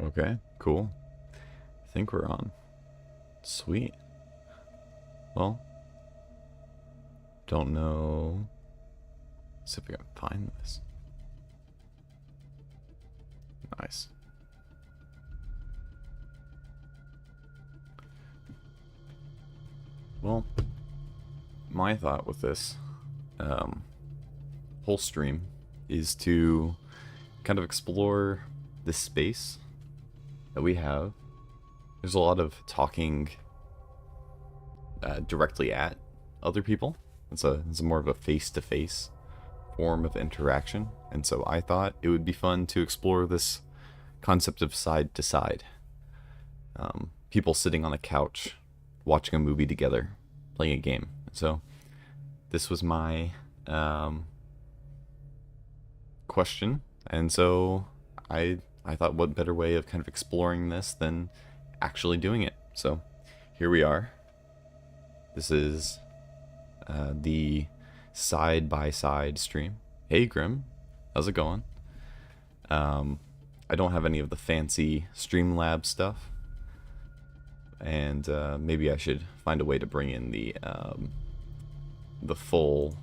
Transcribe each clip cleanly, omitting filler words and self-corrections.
Okay, cool. I think we're on. Sweet. Well, don't know. See if we can find this. Nice. Well, my thought with this whole stream is to kind of explore this space that we have. There's a lot of talking directly at other people. It's more of a face-to-face form of interaction, and so I thought it would be fun to explore this concept of side-to-side. People sitting on a couch, watching a movie together, playing a game. So this was my question, and so I thought, what better way of kind of exploring this than actually doing it. So here we are. This is the side-by-side stream. Hey Grim, how's it going? I don't have any of the fancy Streamlabs stuff, and maybe I should find a way to bring in the full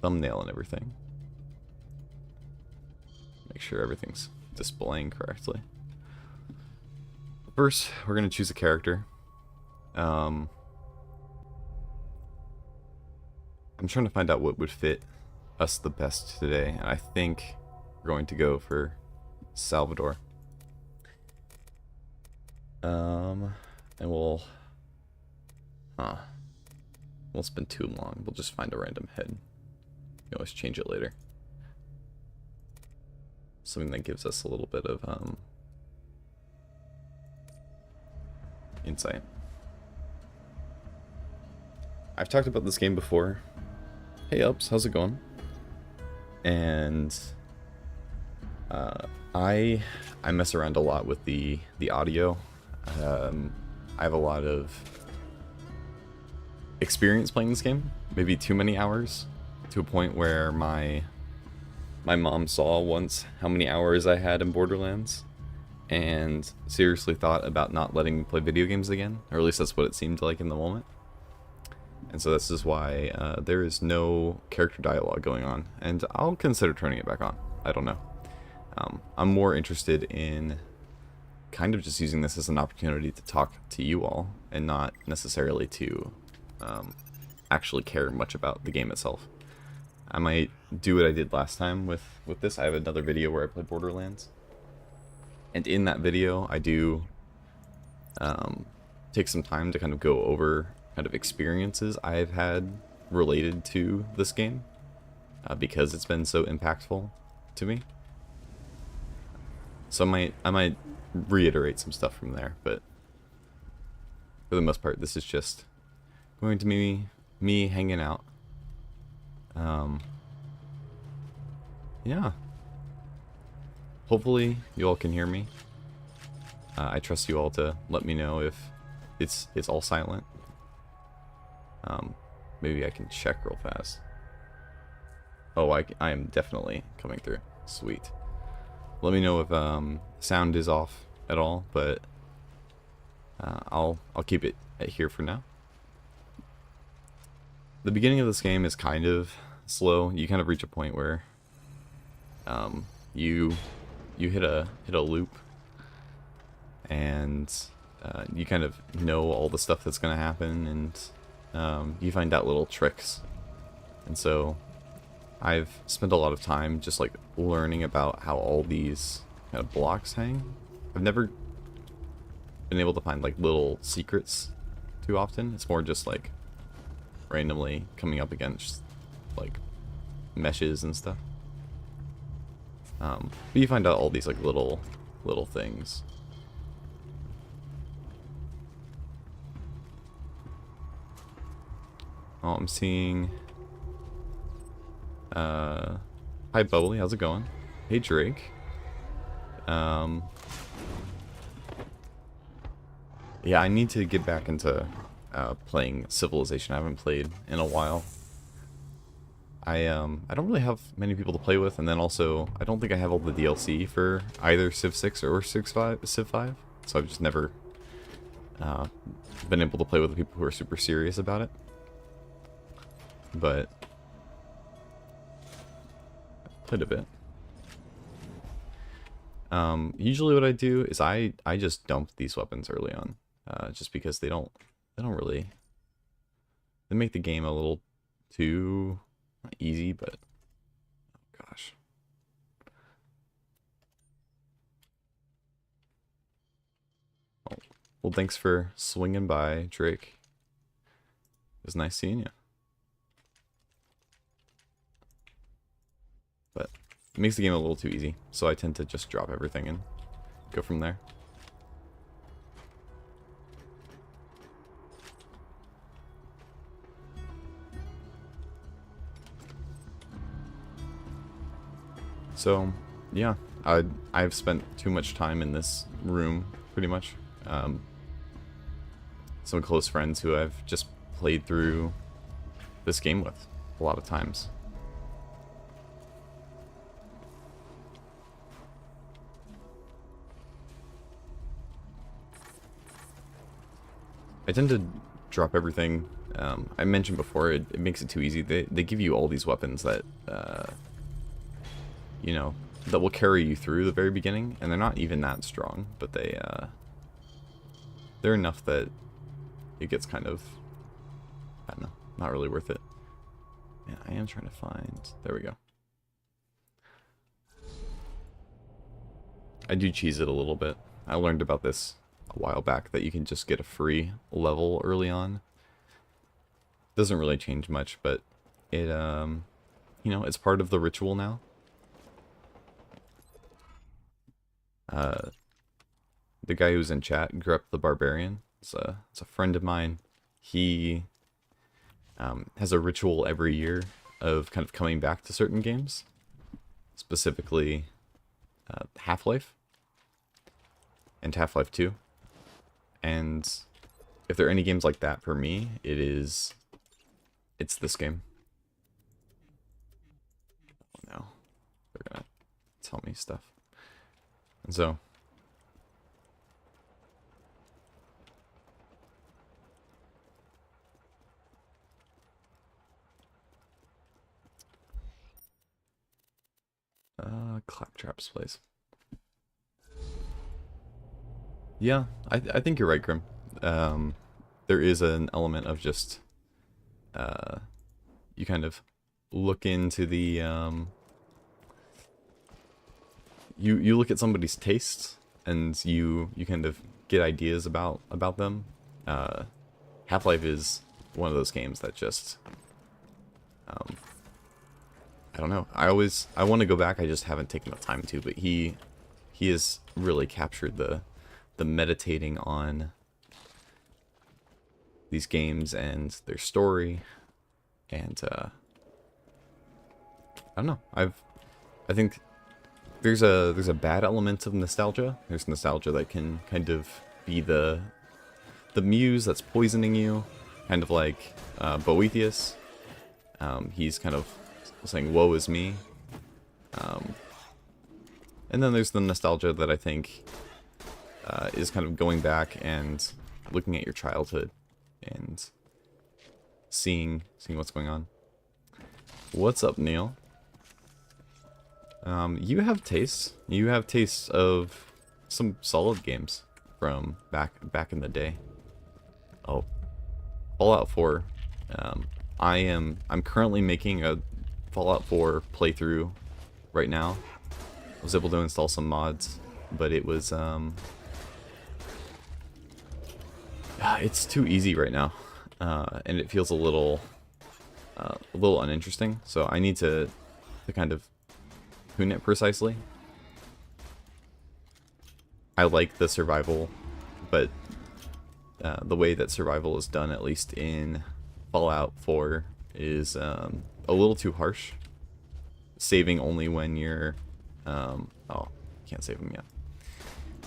thumbnail and everything. Make sure everything's displaying correctly. First, we're going to choose a character. I'm trying to find out what would fit us the best today, and I think we're going to go for Salvador. And we'll won't spend too long. We'll just find a random head. You can always change it later. Something that gives us a little bit of insight. I've talked about this game before. Hey Ups, how's it going? And I mess around a lot with the audio. I have a lot of experience playing this game, maybe too many hours, to a point where my mom saw once how many hours I had in Borderlands and seriously thought about not letting me play video games again, or at least that's what it seemed like in the moment. And so this is why there is no character dialogue going on, and I'll consider turning it back on. I don't know. I'm more interested in kind of just using this as an opportunity to talk to you all, and not necessarily to actually care much about the game itself. I might do what I did last time with this. I have another video where I played Borderlands, and in that video I do take some time to kind of go over kind of experiences I've had related to this game, because it's been so impactful to me. So I might reiterate some stuff from there, but for the most part, this is just going to be me hanging out. Yeah. Hopefully you all can hear me. I trust you all to let me know if it's all silent. Maybe I can check real fast. Oh, I am definitely coming through. Sweet. Let me know if sound is off at all, but I'll keep it at here for now. The beginning of this game is kind of slow. You kind of reach a point where you hit a loop, and you kind of know all the stuff that's going to happen, and you find out little tricks. And so I've spent a lot of time just like learning about how all these kind of blocks hang. I've never been able to find like little secrets too often. It's more just like randomly coming up against like meshes and stuff. But you find out all these like little things. Oh, I'm seeing hi Bubbly, how's it going? Hey Drake. Yeah, I need to get back into playing Civilization. I haven't played in a while. I don't really have many people to play with, and then also I don't think I have all the DLC for either Civ 6 or Civ 5, so I've just never been able to play with the people who are super serious about it. But I've played a bit. Usually what I do is I just dump these weapons early on, just because they don't really, they make the game a little too not easy, but oh gosh. Oh, well, thanks for swinging by, Drake. It was nice seeing you. But it makes the game a little too easy, so I tend to just drop everything and go from there. So, yeah, I've spent too much time in this room, pretty much. Some close friends who I've just played through this game with a lot of times. I tend to drop everything. I mentioned before, it makes it too easy. They give you all these weapons that, you know, that will carry you through the very beginning, and they're not even that strong, but they're enough that it gets kind of, I don't know, not really worth it. Yeah, I am trying to find, there we go. I do cheese it a little bit. I learned about this a while back, that you can just get a free level early on. Doesn't really change much, but it, you know, it's part of the ritual now. The guy who's in chat, Grep the Barbarian, it's a friend of mine. He has a ritual every year of kind of coming back to certain games, specifically Half-Life and Half-Life 2. And if there are any games like that for me, it's this game. Oh no, they're gonna tell me stuff. And so, Claptrap's place. Yeah, I think you're right, Grim. There is an element of just, you kind of look into the, you look at somebody's tastes, and you kind of get ideas about them. Half-Life is one of those games that just, I don't know. I want to go back. I just haven't taken the time to. But he has really captured the meditating on these games and their story, and I don't know. I think there's a bad element of nostalgia. There's nostalgia that can kind of be the muse that's poisoning you, kind of like Boethius. He's kind of saying, "Woe is me," and then there's the nostalgia that I think is kind of going back and looking at your childhood and seeing what's going on. What's up, Neil? You have tastes. You have tastes of some solid games from back in the day. Oh, Fallout 4. I'm currently making a Fallout 4 playthrough right now. I was able to install some mods, but it was it's too easy right now, and it feels a little uninteresting. So I need to kind of tune it precisely. I like the survival, but the way that survival is done, at least in Fallout 4, is a little too harsh. Saving only when you're oh, can't save them yet.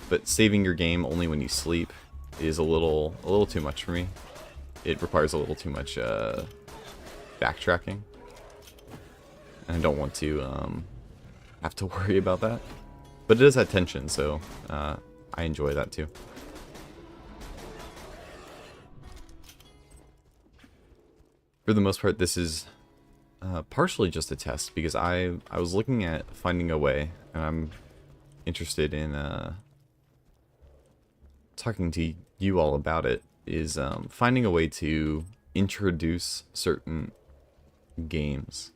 But saving your game only when you sleep is a little too much for me. It requires a little too much backtracking. and I don't want to have to worry about that. But it does have tension, so I enjoy that too. For the most part, this is partially just a test, because I was looking at finding a way, and I'm interested in talking to you all about it, is finding a way to introduce certain games,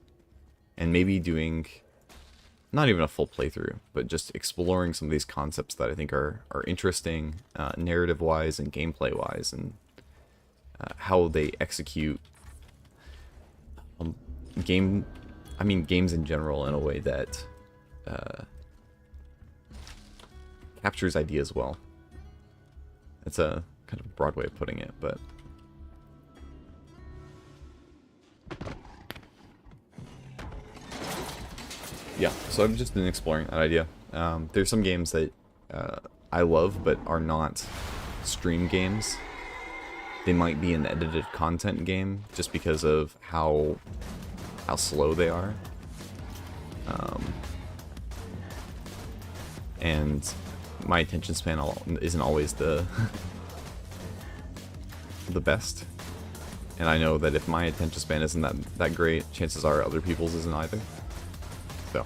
and maybe doing not even a full playthrough, but just exploring some of these concepts that I think are interesting, narrative-wise and gameplay-wise, and how they execute games in general in a way that captures ideas well. That's a kind of broad way of putting it, but yeah, so I've just been exploring that idea. There's some games that I love but are not stream games. They might be an edited content game just because of how slow they are. And my attention span isn't always the the best. And I know that if my attention span isn't that great, chances are other people's isn't either. So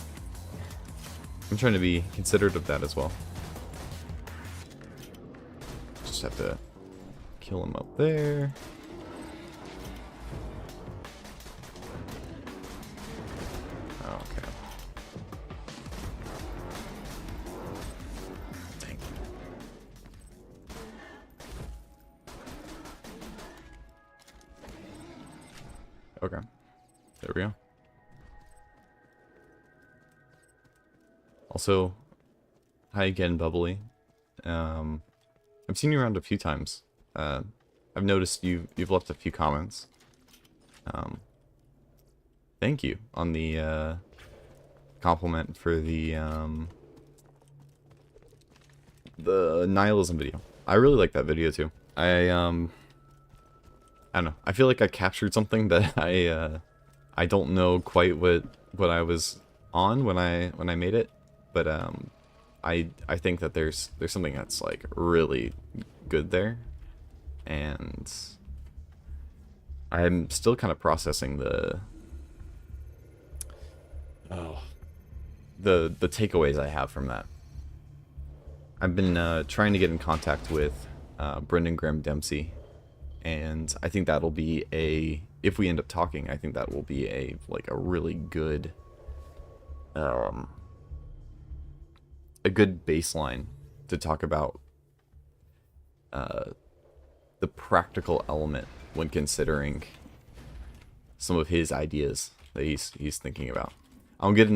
I'm trying to be considerate of that as well. Just have to kill him up there. Okay. Dang. Okay. There we go. Also, hi again, Bubbly. I've seen you around a few times. I've noticed you've left a few comments. Thank you on the compliment for the nihilism video. I really like that video too. I don't know. I feel like I captured something that I don't know quite what I was on when I made it, but I think that there's something that's like really good there, and I'm still kind of processing the takeaways I have from that. I've been trying to get in contact with Brendan Graham Dempsey, and I think that'll be if we end up talking, I think that will be a really good a good baseline to talk about the practical element when considering some of his ideas that he's thinking about. I won't get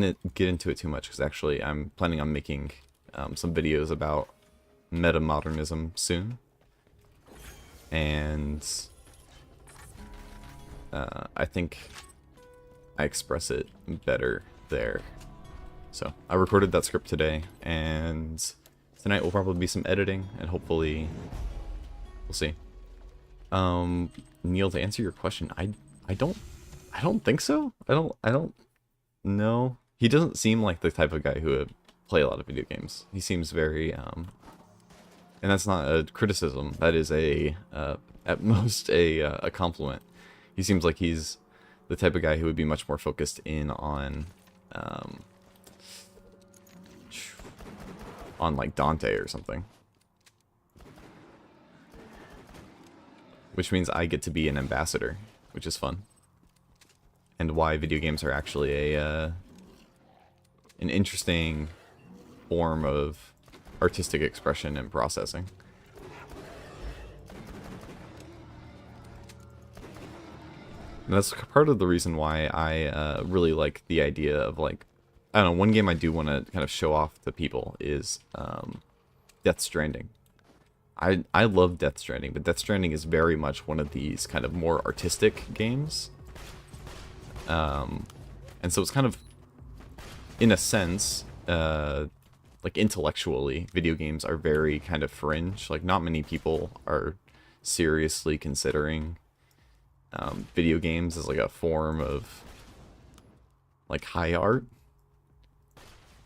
into it too much, because actually I'm planning on making some videos about metamodernism soon, and I think I express it better there. So I recorded that script today, and tonight will probably be some editing, and hopefully we'll see. Neil, to answer your question, I don't think so. I don't know. He doesn't seem like the type of guy who would play a lot of video games. He seems very and that's not a criticism. That is at most a compliment. He seems like he's the type of guy who would be much more focused in on like Dante or something. Which means I get to be an ambassador, which is fun. And why video games are actually an interesting form of artistic expression and processing. And that's part of the reason why I really like the idea of, like, I don't know, one game I do want to kind of show off to people is Death Stranding. I love Death Stranding, but Death Stranding is very much one of these kind of more artistic games. And so it's kind of, in a sense, like intellectually, video games are very kind of fringe. Like, not many people are seriously considering video games as like a form of like high art.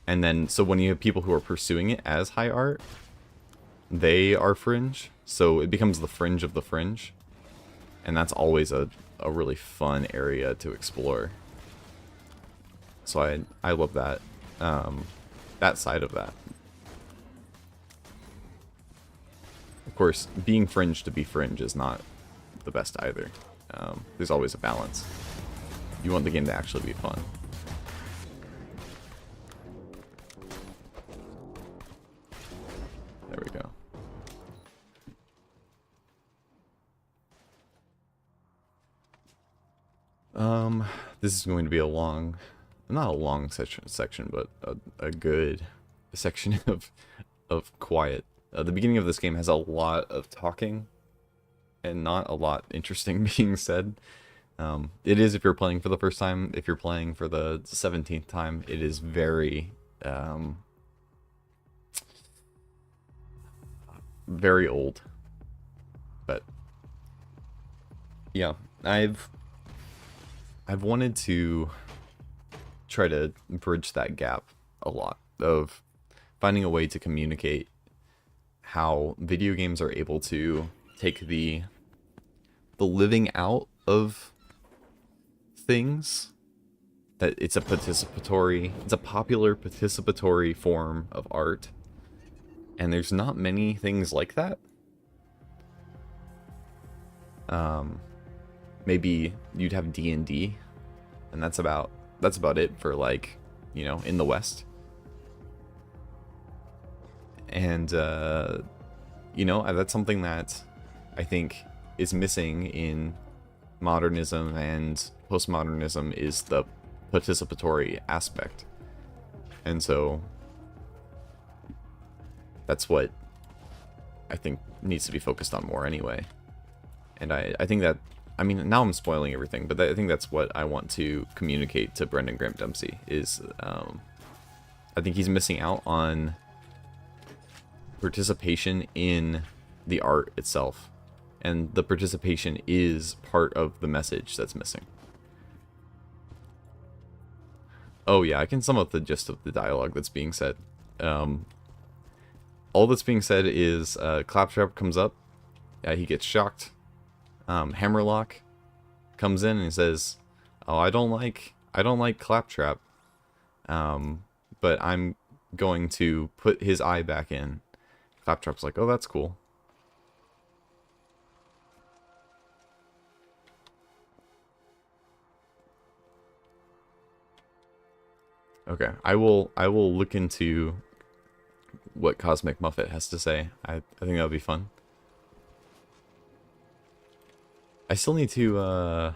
And then, so when you have people who are pursuing it as high art, they are fringe. So it becomes the fringe of the fringe. And that's always a really fun area to explore. So I love that, that side of that. Of course, being fringe to be fringe is not the best either. There's always a balance. You want the game to actually be fun. There we go. This is going to be a long, not a long section, but a good section of quiet. The beginning of this game has a lot of talking and not a lot interesting being said. It is if you're playing for the first time. If you're playing for the 17th time, it is very, very old. But yeah, I've wanted to try to bridge that gap a lot of finding a way to communicate how video games are able to take the living out of things, that it's a popular participatory form of art, and there's not many things like that. Maybe you'd have D&D, and that's about it for, like, you know, in the West. And you know, that's something that I think is missing in modernism and postmodernism, is the participatory aspect. And so that's what I think needs to be focused on more anyway. And I think that, I mean, now I'm spoiling everything, but I think that's what I want to communicate to Brendan Graham Dempsey, is I think he's missing out on participation in the art itself. And the participation is part of the message that's missing. Oh yeah, I can sum up the gist of the dialogue that's being said. All that's being said is Claptrap comes up, he gets shocked. Hammerlock comes in and he says, "Oh, I don't like Claptrap, but I'm going to put his eye back in." Claptrap's like, "Oh, that's cool." Okay, I will look into what Cosmic Muffet has to say. I think that would be fun. I still need to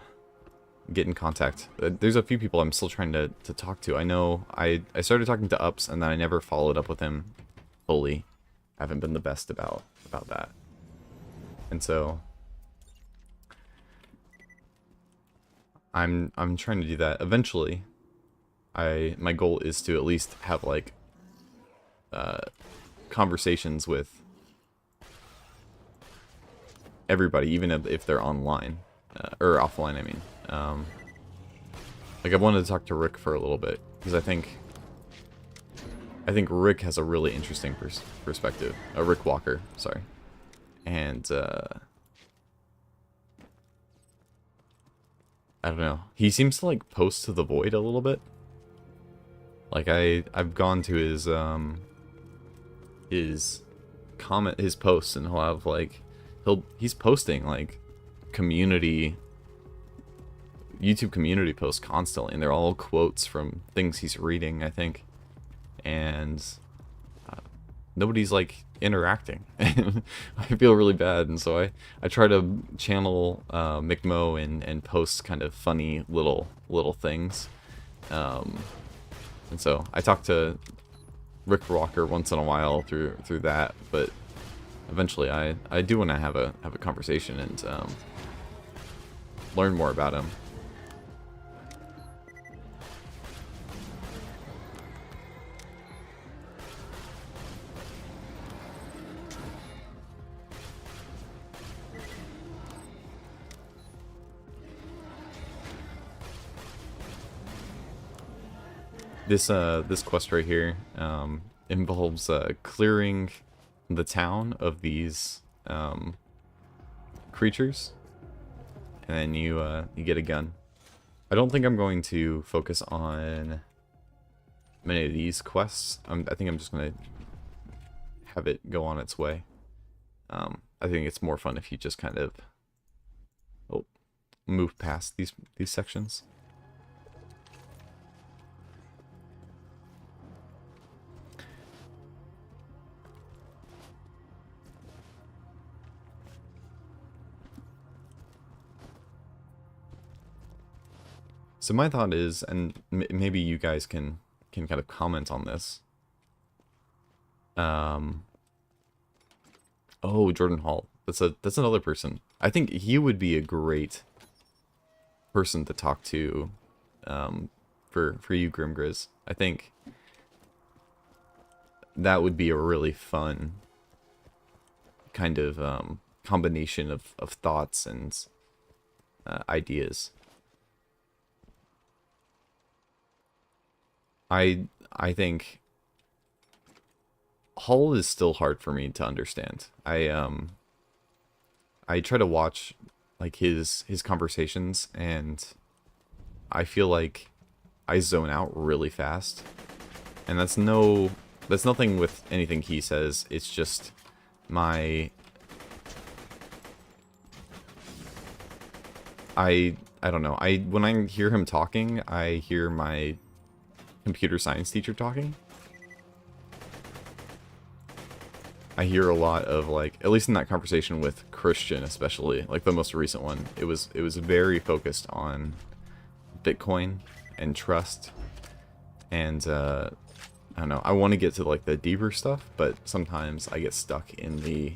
get in contact. There's a few people I'm still trying to talk to. I know I started talking to Ups, and then I never followed up with him fully. I haven't been the best about that. And so I'm trying to do that eventually. My goal is to at least have, like, conversations with everybody, even if they're online, or offline, I mean. Like, I wanted to talk to Rick for a little bit, because I think Rick has a really interesting perspective. Rick Walker, sorry. And, I don't know. He seems to, like, post to the void a little bit. Like, I've gone to his posts, and he'll have, like, he's posting, like, YouTube community posts constantly, and they're all quotes from things he's reading, I think. And nobody's, like, interacting. I feel really bad, and so I try to channel McMo and post kind of funny little things. And so I talk to Rick Walker once in a while through that, but eventually I do want to have a conversation and learn more about him. this quest right here involves clearing the town of these creatures, and then you get a gun. I don't think I'm going to focus on many of these quests. I think I'm just gonna have it go on its way. I think it's more fun if you just kind of move past these sections. So my thought is, and maybe you guys can kind of comment on this. Oh, Jordan Hall. That's another person. I think he would be a great person to talk to for you, Grimgriz. I think that would be a really fun kind of combination of thoughts and ideas. I think Hull is still hard for me to understand. I try to watch like his conversations, and I feel like I zone out really fast. And that's nothing with anything he says. It's just my I don't know. When I hear him talking, I hear my computer science teacher talking. I hear a lot of, like, at least in that conversation with Christian especially, like the most recent one, it was very focused on Bitcoin and trust, and I don't know, I want to get to like the deeper stuff, but sometimes I get stuck in the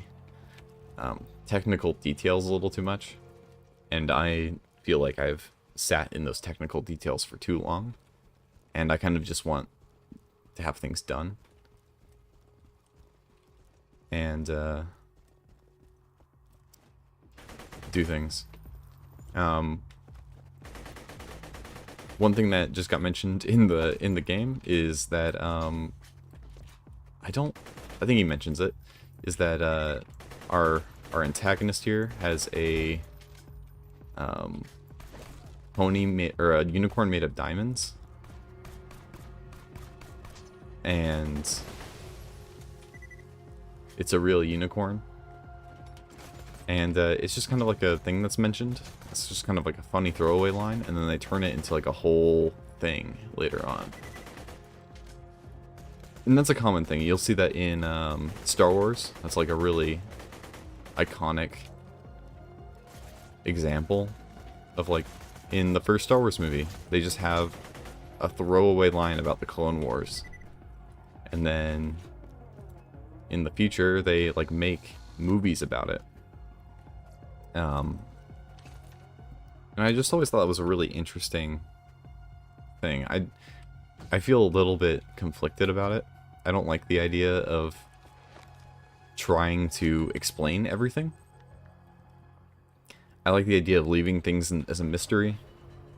technical details a little too much, and I feel like I've sat in those technical details for too long, and I kind of just want to have things done. And do things. One thing that just got mentioned in the game is that I think he mentions it, is that our antagonist here has a pony or a unicorn made of diamonds, and it's a real unicorn, and it's just kind of like a thing that's mentioned. It's just kind of like a funny throwaway line, and then they turn it into like a whole thing later on. And that's a common thing. You'll see that in Star Wars. That's like a really iconic example of, like, in the first Star Wars movie, they just have a throwaway line about the Clone Wars, and then in the future they like make movies about it. And I just always thought it was a really interesting thing. I feel a little bit conflicted about it. I don't like the idea of trying to explain everything. I like the idea of leaving things as a mystery,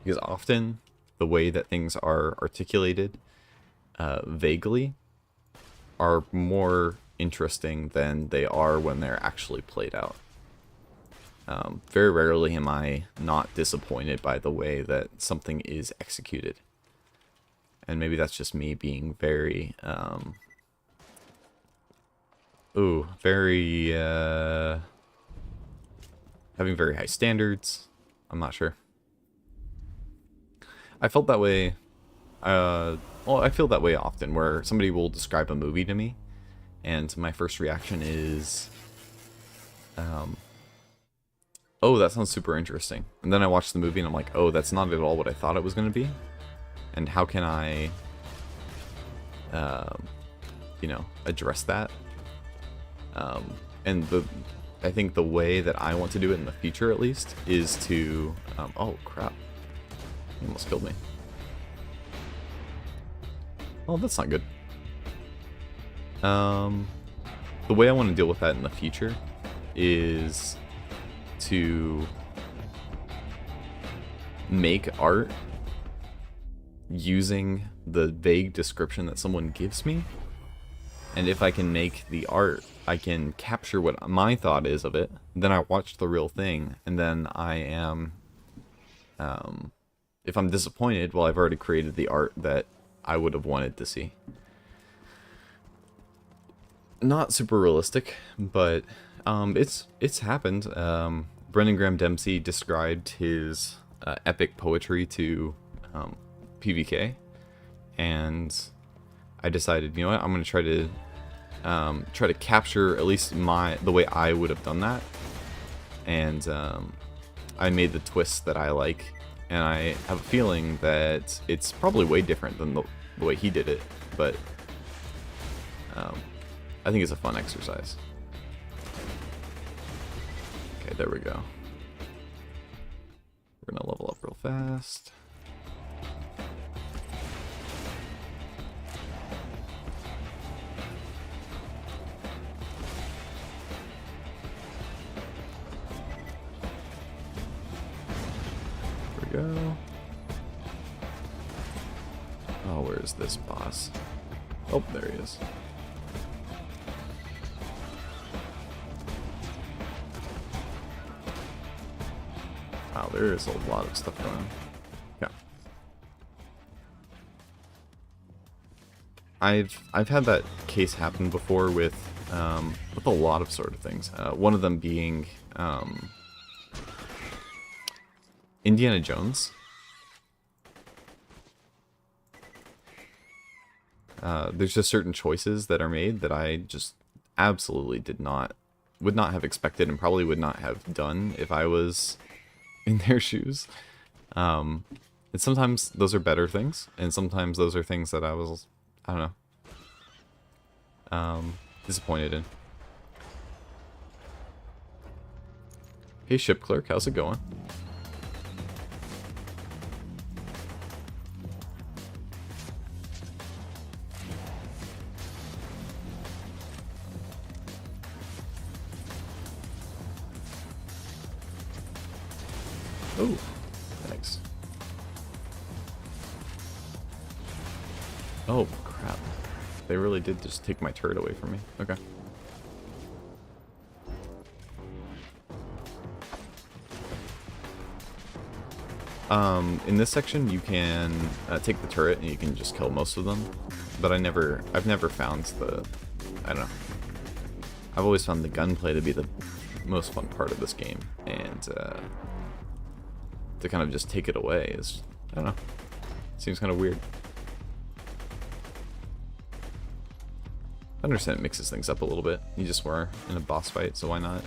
because often the way that things are articulated vaguely are more interesting than they are when they're actually played out. Very rarely am I not disappointed by the way that something is executed. And maybe that's just me being very, having very high standards. I'm not sure. I felt that way, well, I feel that way often, where somebody will describe a movie to me, and my first reaction is, oh, that sounds super interesting. And then I watch the movie and I'm like, oh, that's not at all what I thought it was going to be. And how can I, you know, address that? And I think the way that I want to do it in the future, at least, is to, oh crap, he almost killed me. Oh, that's not good. The way I want to deal with that in the future is to make art using the vague description that someone gives me. And if I can make the art, I can capture what my thought is of it. Then I watch the real thing, and then I am, if I'm disappointed, well, I've already created the art that I would have wanted to see. Not super realistic, but it's happened. Brendan Graham Dempsey described his epic poetry to PVK, and I decided, you know what, I'm gonna try to capture at least the way I would have done that, and I made the twist that I like, and I have a feeling that it's probably way different than the way he did it, but I think it's a fun exercise. Okay, there we go. We're gonna level up real fast. There we go. Oh, where is this boss? Oh, there he is. Wow, there is a lot of stuff going on. Yeah. I've had that case happen before with a lot of sort of things. One of them being Indiana Jones. There's just certain choices that are made that I just absolutely would not have expected, and probably would not have done if I was in their shoes. And sometimes those are better things, and sometimes those are things that I don't know, disappointed in. Hey, ship clerk, how's it going? Oh, thanks. Oh, crap. They really did just take my turret away from me. Okay. In this section, you can take the turret and you can just kill most of them. But I've never found I don't know. I've always found the gunplay to be the most fun part of this game. And, to kind of just take it away is, I don't know, seems kind of weird. I understand it mixes things up a little bit. You just were in a boss fight, so why not?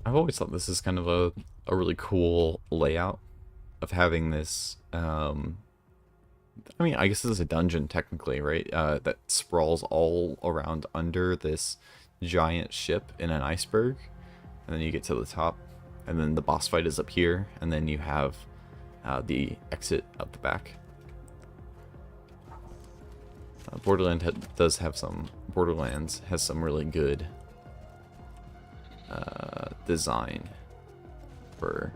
I've always thought this is kind of a really cool layout of having this, I mean, I guess this is a dungeon technically, right? That sprawls all around under this giant ship in an iceberg. And then you get to the top, and then the boss fight is up here, and then you have the exit up the back. Borderlands has some really good design for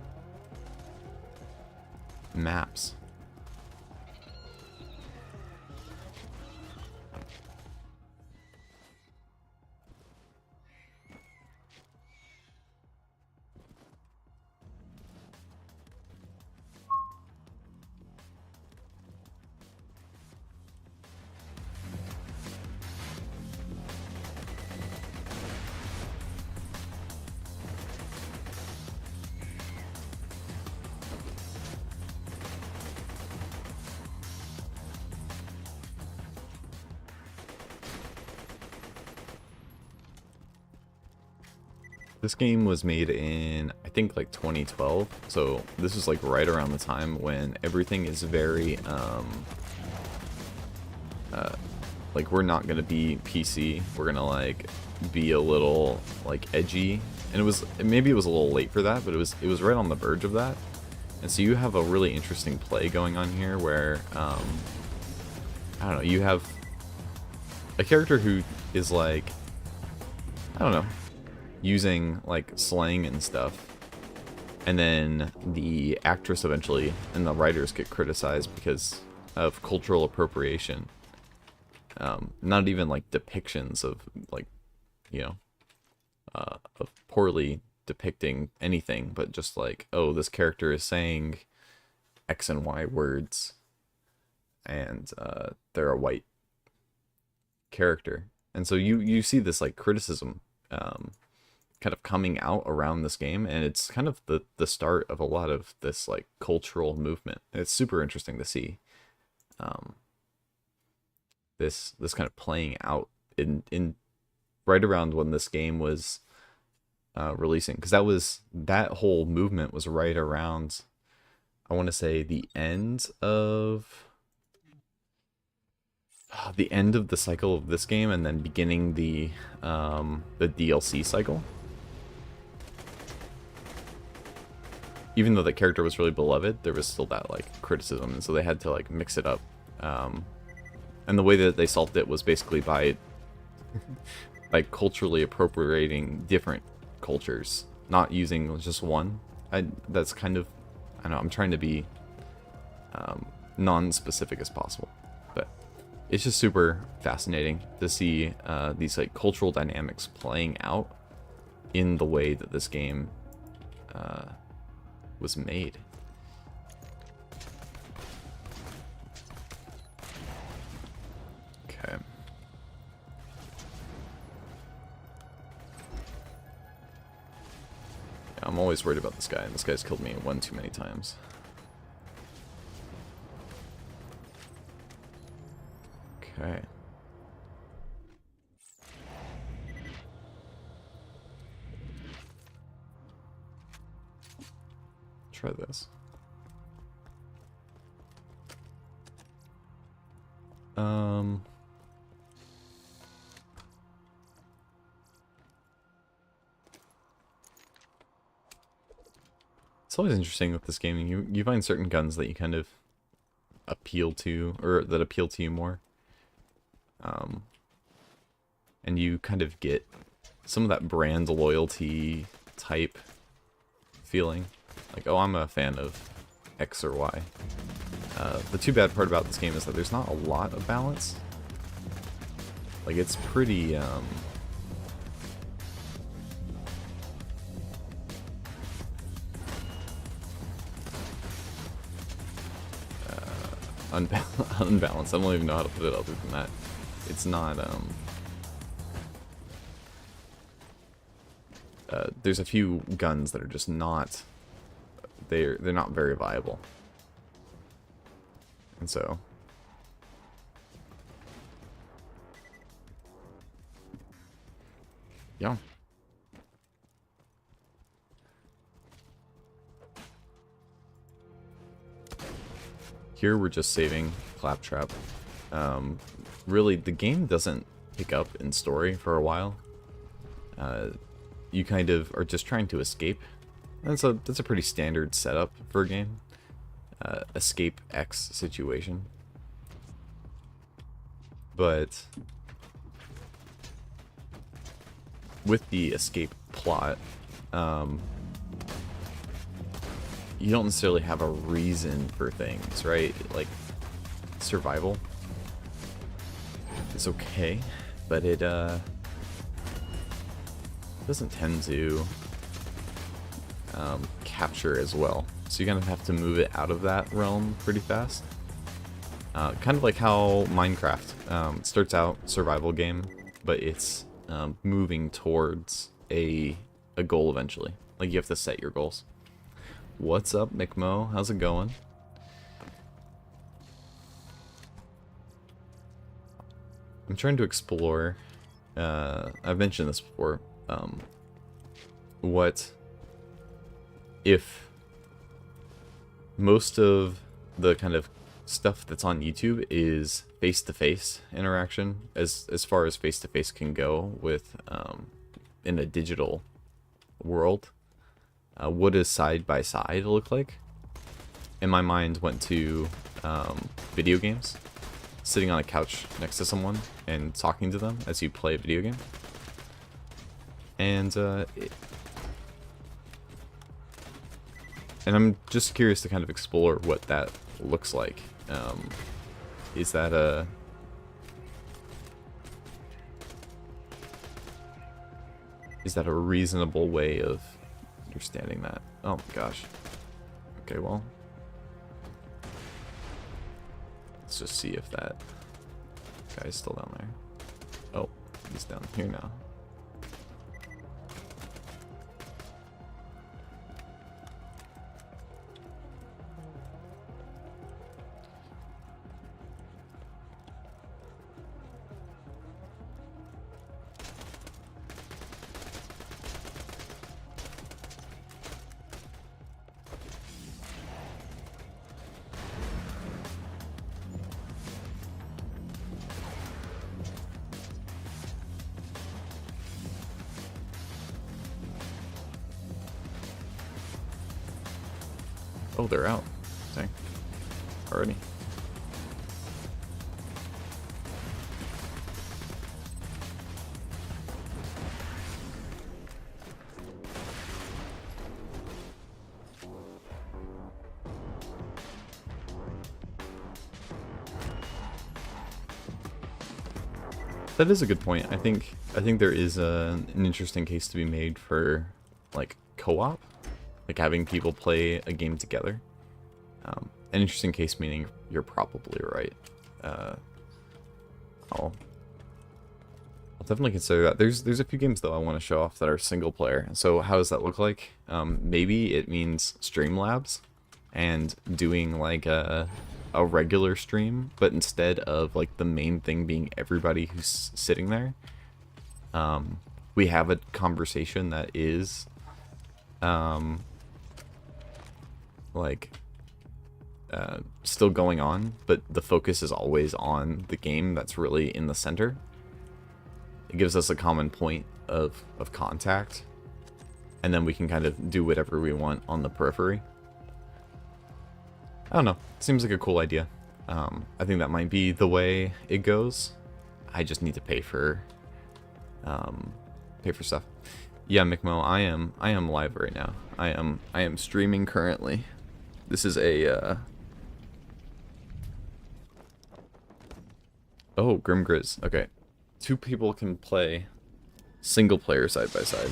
maps. This game was made in, I think, like 2012, so this was like right around the time when everything is very, like, we're not gonna be PC, we're gonna like be a little like edgy, and maybe it was a little late for that, but it was right on the verge of that, And so you have a really interesting play going on here where, I don't know, you have a character who is like, I don't know, using like slang and stuff. And then the actress eventually and the writers get criticized because of cultural appropriation. Not even like depictions of like, you know, of poorly depicting anything, but just like, oh, this character is saying X and Y words, and they're a white character. And so you see this like criticism kind of coming out around this game, and it's kind of the start of a lot of this like cultural movement. It's super interesting to see this kind of playing out in right around when this game was releasing, because that whole movement was right around, I want to say, the end of the cycle of this game, and then beginning the DLC cycle. Even though the character was really beloved, there was still that like criticism, and so they had to like mix it up. And the way that they solved it was basically by like culturally appropriating different cultures, not using just one. That's kind of, I don't know, I'm trying to be non-specific as possible, but it's just super fascinating to see these like cultural dynamics playing out in the way that this game was made. Okay. Yeah, I'm always worried about this guy, and this guy's killed me one too many times. Okay. Try this. It's always interesting with this game. You find certain guns that you kind of appeal to, or that appeal to you more. And you kind of get some of that brand loyalty type feeling. Like, oh, I'm a fan of X or Y. The too bad part about this game is that there's not a lot of balance. Like, it's pretty, unbalanced. I don't even know how to put it other than that. It's not, there's a few guns that are just not, they're not very viable. And so yeah. Here we're just saving Claptrap. Really, the game doesn't pick up in story for a while. You kind of are just trying to escape. That's a pretty standard setup for a game. Escape X situation. But with the escape plot, you don't necessarily have a reason for things, right? Like, survival is okay, but it doesn't tend to capture as well. So you kind of have to move it out of that realm pretty fast. Kind of like how Minecraft starts out survival game, but it's moving towards a goal eventually. Like, you have to set your goals. What's up, McMo? How's it going? I'm trying to explore, I've mentioned this before, what if most of the kind of stuff that's on YouTube is face-to-face interaction, as far as face-to-face can go with in a digital world. What does side by side look like? and my mind went to video games, sitting on a couch next to someone and talking to them as you play a video game. And and I'm just curious to kind of explore what that looks like. Is that a reasonable way of understanding that? Oh my gosh. Okay, well, let's just see if that guy's still down there. Oh, he's down here now. Oh, they're out. Dang. Already. That is a good point. I think there is an interesting case to be made for like co-op, like having people play a game together. An interesting case meaning you're probably right. I'll definitely consider that. There's a few games though I want to show off that are single player. So how does that look like? Maybe it means Streamlabs and doing like a regular stream, but instead of like the main thing being everybody who's sitting there, we have a conversation that is still going on, but the focus is always on the game that's really in the center. It gives us a common point of contact, and then we can kind of do whatever we want on the periphery. I don't know. Seems like a cool idea. I think that might be the way it goes. I just need to pay for stuff. Yeah, McMo, I am live right now. I am streaming currently. This is a oh, Grim Grizz. Okay. 2 people can play single player side by side.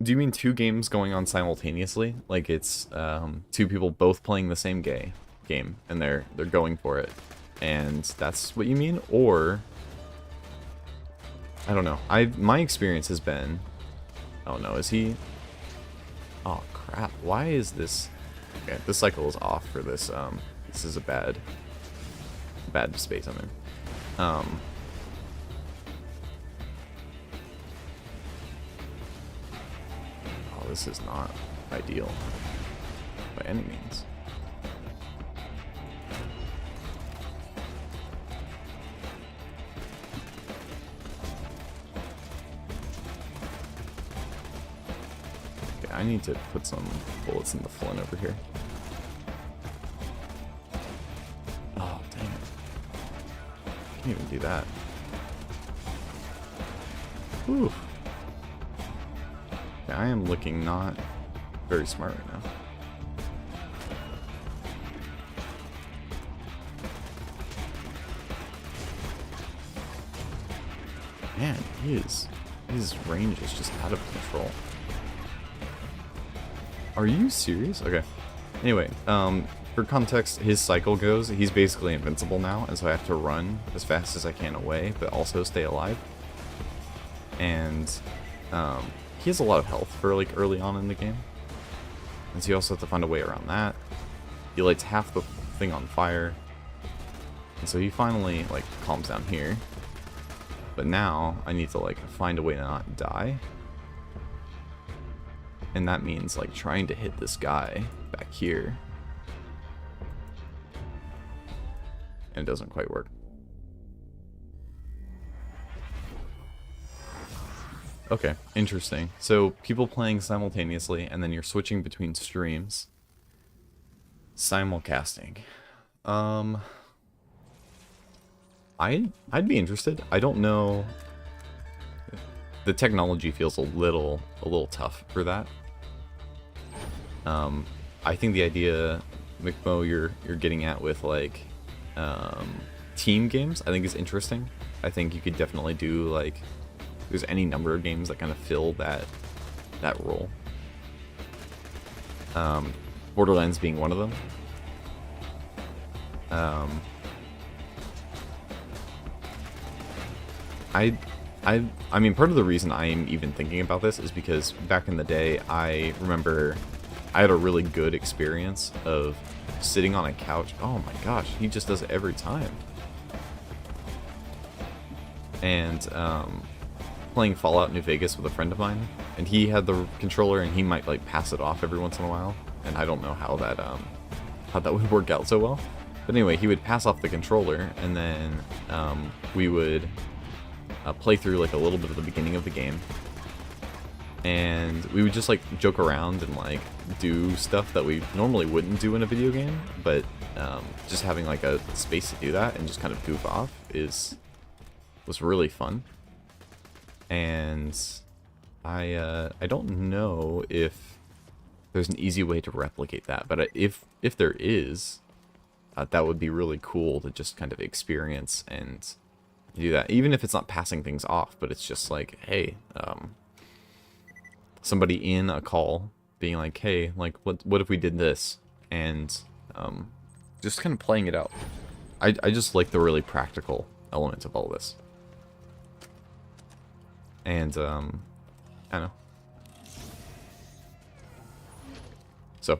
Do you mean 2 games going on simultaneously? Like it's 2 people both playing the same game and they're going for it. And that's what you mean? Or I don't know. My experience has been, oh no, is he? Oh crap. Why is this? Okay, this cycle is off for this. This is a bad space I'm in. Oh, this is not ideal by any means. Okay, I need to put some bullets in the Flint over here. Oh, dang it. Can't even do that. Whew. I am looking not very smart right now. Man, his range is just out of control. Are you serious? Okay. Anyway, for context, his cycle goes, he's basically invincible now, and so I have to run as fast as I can away, but also stay alive. And he has a lot of health for like early on in the game, and so you also have to find a way around that. He lights half the thing on fire, and so he finally like calms down here. But now I need to like find a way to not die, and that means like trying to hit this guy back here, and it doesn't quite work. Okay, interesting. So people playing simultaneously, and then you're switching between streams. Simulcasting. Um, I'd be interested. I don't know. The technology feels a little tough for that. I think the idea, McMo, you're getting at with like team games, I think is interesting. I think you could definitely do like there's any number of games that kind of fill that role. Borderlands being one of them. I mean, part of the reason I'm even thinking about this is because back in the day, I remember I had a really good experience of sitting on a couch. Oh my gosh, he just does it every time. And playing Fallout New Vegas with a friend of mine, and he had the controller, and he might like pass it off every once in a while, and I don't know how that would work out so well. But anyway, he would pass off the controller, and then we would play through like a little bit of the beginning of the game, and we would just like joke around and like do stuff that we normally wouldn't do in a video game, but just having like a space to do that and just kind of goof off was really fun. And I don't know if there's an easy way to replicate that, but if there is, that would be really cool to just kind of experience and do that, even if it's not passing things off, but it's just like, hey, somebody in a call being like, hey, like what if we did this, and just kind of playing it out. I just like the really practical element of all this, and I don't know. So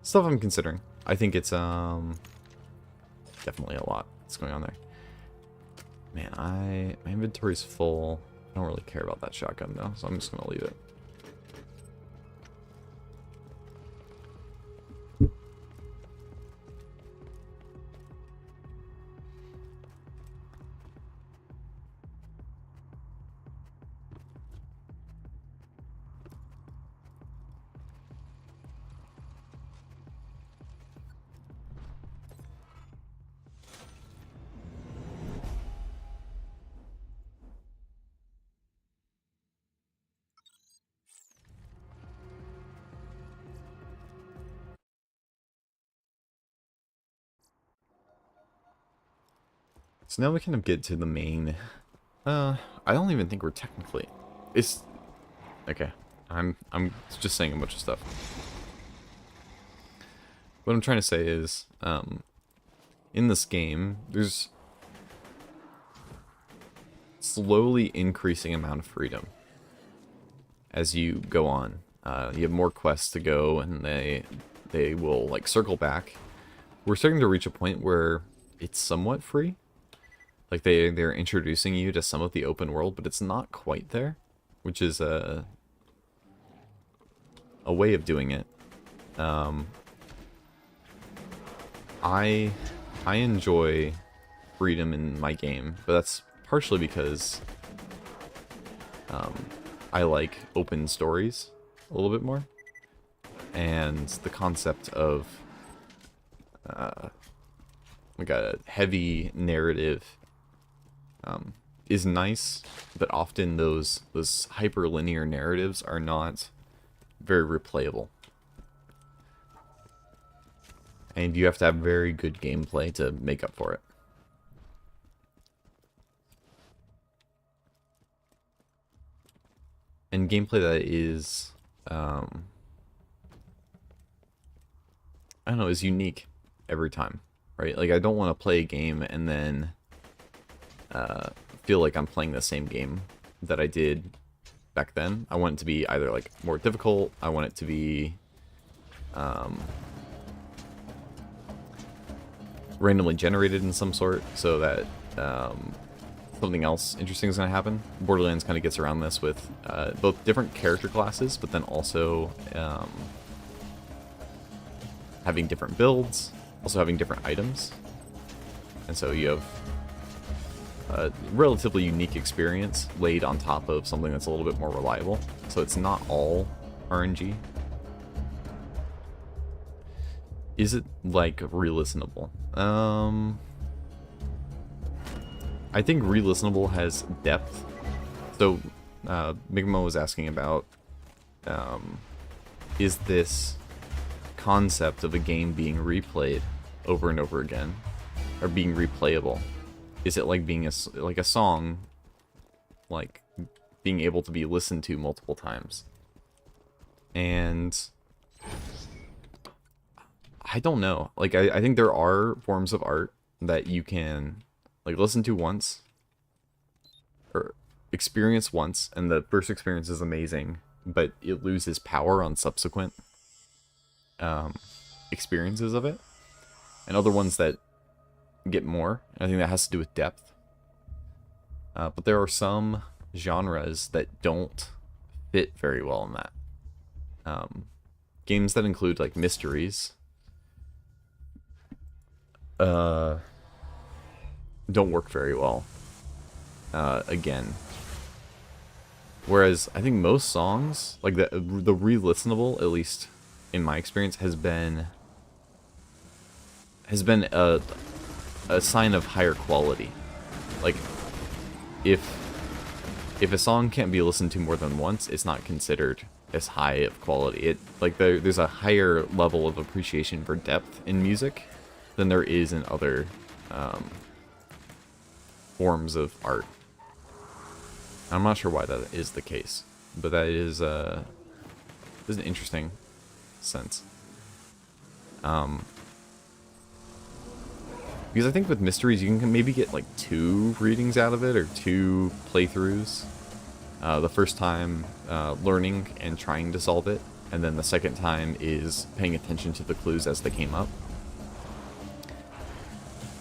stuff I'm considering. I think it's definitely a lot that's going on there. Man, my inventory's full. I don't really care about that shotgun though, so I'm just gonna leave it. So now we kind of get to the main. I don't even think we're technically. It's okay. I'm just saying a bunch of stuff. What I'm trying to say is, in this game, there's slowly increasing amount of freedom as you go on. You have more quests to go, and they will like circle back. We're starting to reach a point where it's somewhat free. Like they're introducing you to some of the open world, but it's not quite there, which is a way of doing it. I enjoy freedom in my game, but that's partially because I like open stories a little bit more, and the concept of like a heavy narrative is nice, but often those hyperlinear narratives are not very replayable. And you have to have very good gameplay to make up for it. And gameplay that is, I don't know, is unique every time, right? Like, I don't want to play a game and then feel like I'm playing the same game that I did back then. I want it to be either like more difficult, I want it to be randomly generated in some sort, so that something else interesting is going to happen. Borderlands kind of gets around this with both different character classes, but then also having different builds, also having different items. And so you have a relatively unique experience laid on top of something that's a little bit more reliable. So it's not all RNG. Is it like re-listenable? I think re-listenable has depth. So Migmo was asking about is this concept of a game being replayed over and over again, or being replayable? Is it like being like a song, like being able to be listened to multiple times? And I don't know. Like I think there are forms of art that you can like listen to once or experience once, and the first experience is amazing, but it loses power on subsequent experiences of it, and other ones that get more. I think that has to do with depth. But there are some genres that don't fit very well in that. Games that include like mysteries don't work very well. Again. Whereas I think most songs, like the re-listenable, at least in my experience, has been a sign of higher quality. Like if a song can't be listened to more than once, it's not considered as high of quality. It like there's a higher level of appreciation for depth in music than there is in other forms of art. I'm not sure why that is the case, but that is an interesting sense. Because I think with mysteries, you can maybe get like 2 readings out of it, or 2 playthroughs. The first time learning and trying to solve it, and then the second time is paying attention to the clues as they came up.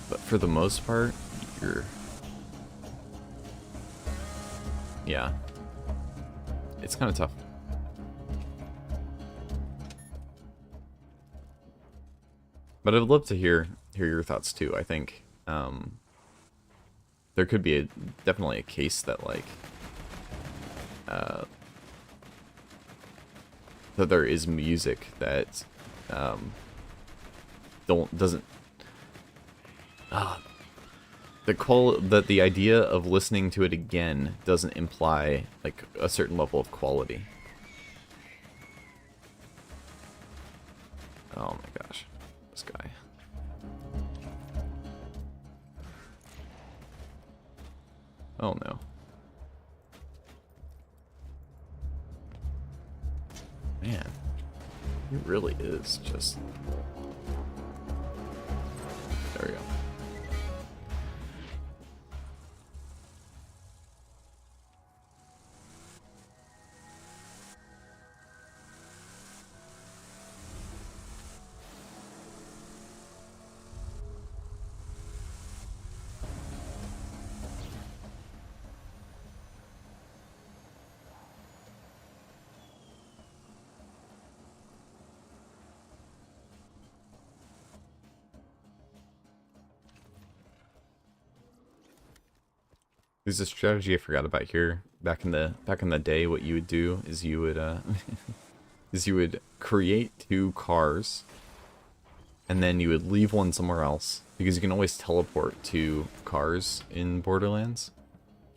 But for the most part, yeah, it's kind of tough. But I'd love to hear your thoughts too. I think there could be definitely a case that like that there is music that doesn't that the idea of listening to it again doesn't imply like a certain level of quality. Oh my gosh, this guy. Oh no. Man, he really is just... There we go. There's a strategy I forgot about here. Back in the day, what you would do is you would create 2 cars, and then you would leave one somewhere else, because you can always teleport to cars in Borderlands.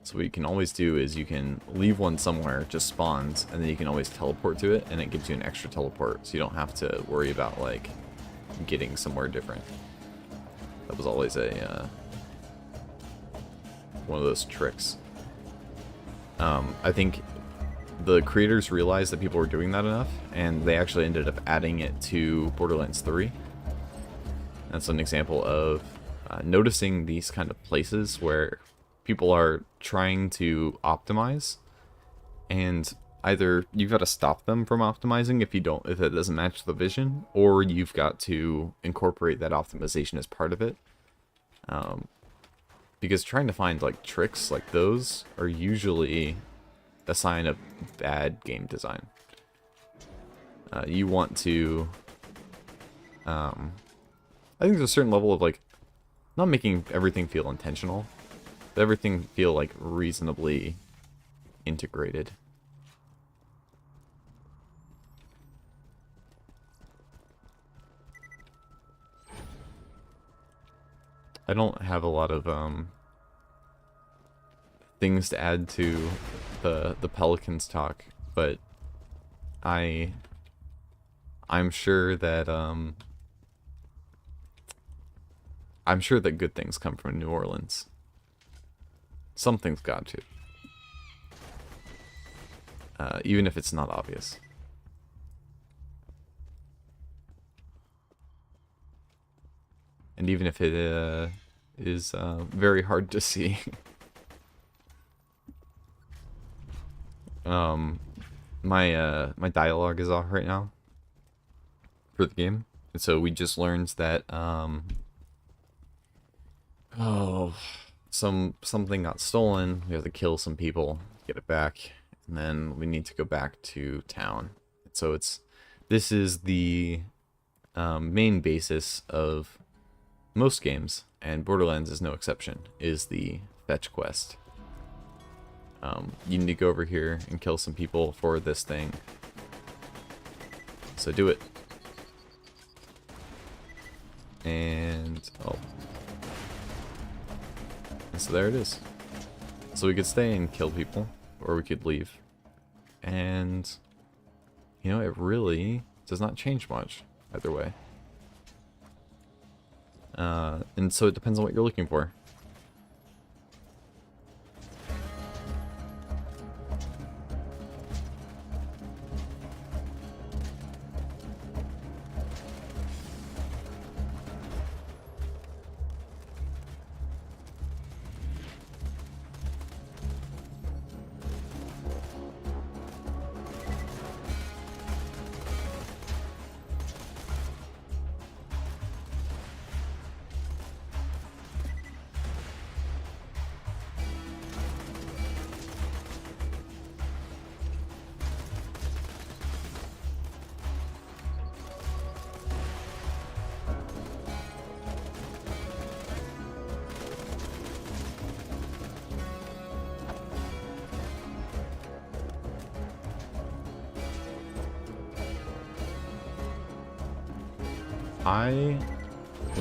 So what you can always do is you can leave one somewhere, just spawns, and then you can always teleport to it, and it gives you an extra teleport, so you don't have to worry about like getting somewhere different. That was always a one of those tricks. I think the creators realized that people were doing that enough, and they actually ended up adding it to Borderlands 3. That's an example of noticing these kind of places where people are trying to optimize, and either you've got to stop them from optimizing if it doesn't match the vision, or you've got to incorporate that optimization as part of it. Because trying to find like tricks like those are usually a sign of bad game design. You want to I think there's a certain level of like not making everything feel intentional, but everything feel like reasonably integrated. I don't have a lot of things to add to the Pelicans talk, but I'm sure that good things come from New Orleans. Something's got to. Even if it's not obvious. And even if it is very hard to see. My dialogue is off right now for the game. And so we just learned that something got stolen. We have to kill some people to get it back, and then we need to go back to town. So this is the main basis of most games, and Borderlands is no exception, is the fetch quest. You need to go over here and kill some people for this thing. So do it. And, oh. And so there it is. So we could stay and kill people, or we could leave. And, you know, it really does not change much either way. And so it depends on what you're looking for.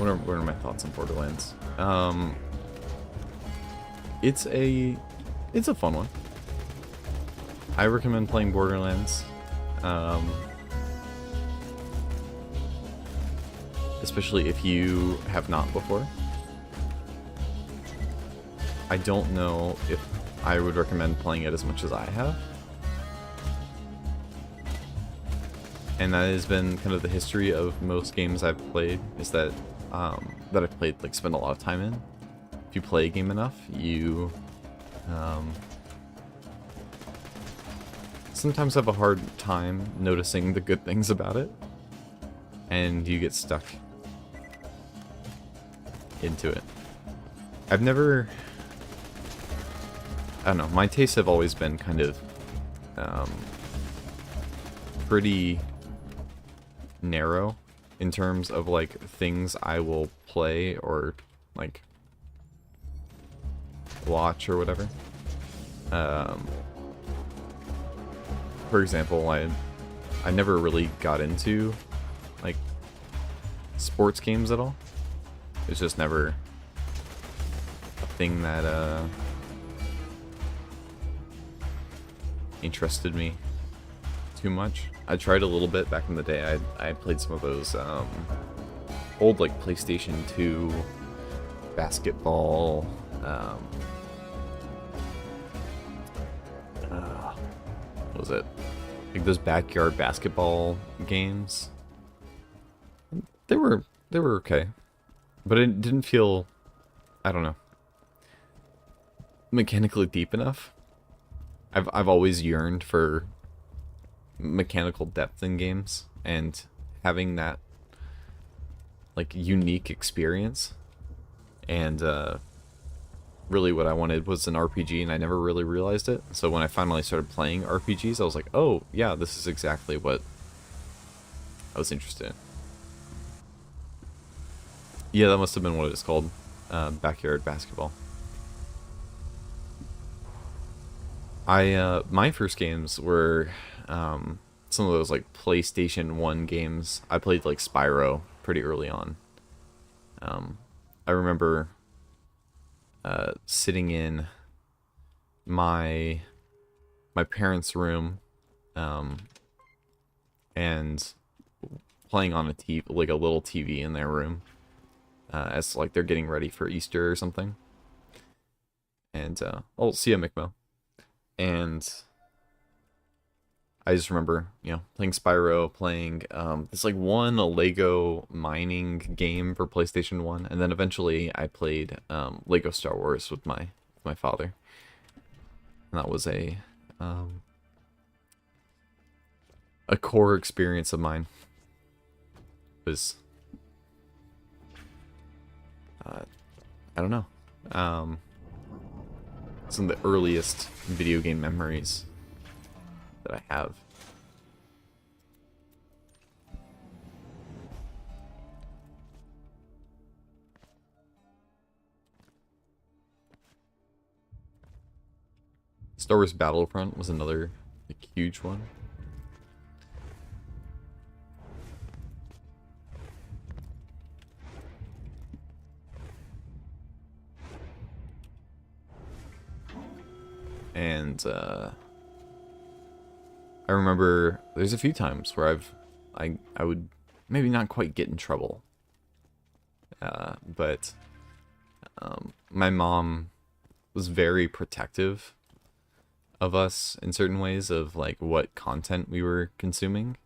What are my thoughts on Borderlands? It's a fun one. I recommend playing Borderlands. Especially if you have not before. I don't know if I would recommend playing it as much as I have. And that has been kind of the history of most games I've played, is that I've played, like, spend a lot of time in. If you play a game enough, you sometimes have a hard time noticing the good things about it, and you get stuck into it. I've never, I don't know, my tastes have always been kind of pretty narrow in terms of, like, things I will play or, like, watch or whatever. For example, I never really got into, like, sports games at all. It's just never a thing that interested me too much. I tried a little bit back in the day. I played some of those old, like, PlayStation 2 basketball. What was it? Like those backyard basketball games. They were okay, but it didn't feel, I don't know, mechanically deep enough. I've always yearned for mechanical depth in games, and having that, like, unique experience. And really what I wanted was an RPG, and I never really realized it. So when I finally started playing RPGs, I was like, oh yeah, this is exactly what I was interested in. Yeah, that must have been what it's called. Backyard basketball. My first games were some of those, like, PlayStation 1 games. I played, like, Spyro pretty early on. I remember sitting in my parents' room, um, and playing on a TV, like a little TV in their room, as like they're getting ready for Easter or something. And oh, see ya, Mikmo. And I just remember, playing Spyro, playing this like a Lego mining game for PlayStation 1, and then eventually I played Lego Star Wars with my father. And that was a core experience of mine. It was I don't know. Some of the earliest video game memories that I have. Star Wars Battlefront was another like, huge one. And I remember there's a few times where I would maybe not quite get in trouble, but my mom was very protective of us in certain ways of like what content we were consuming.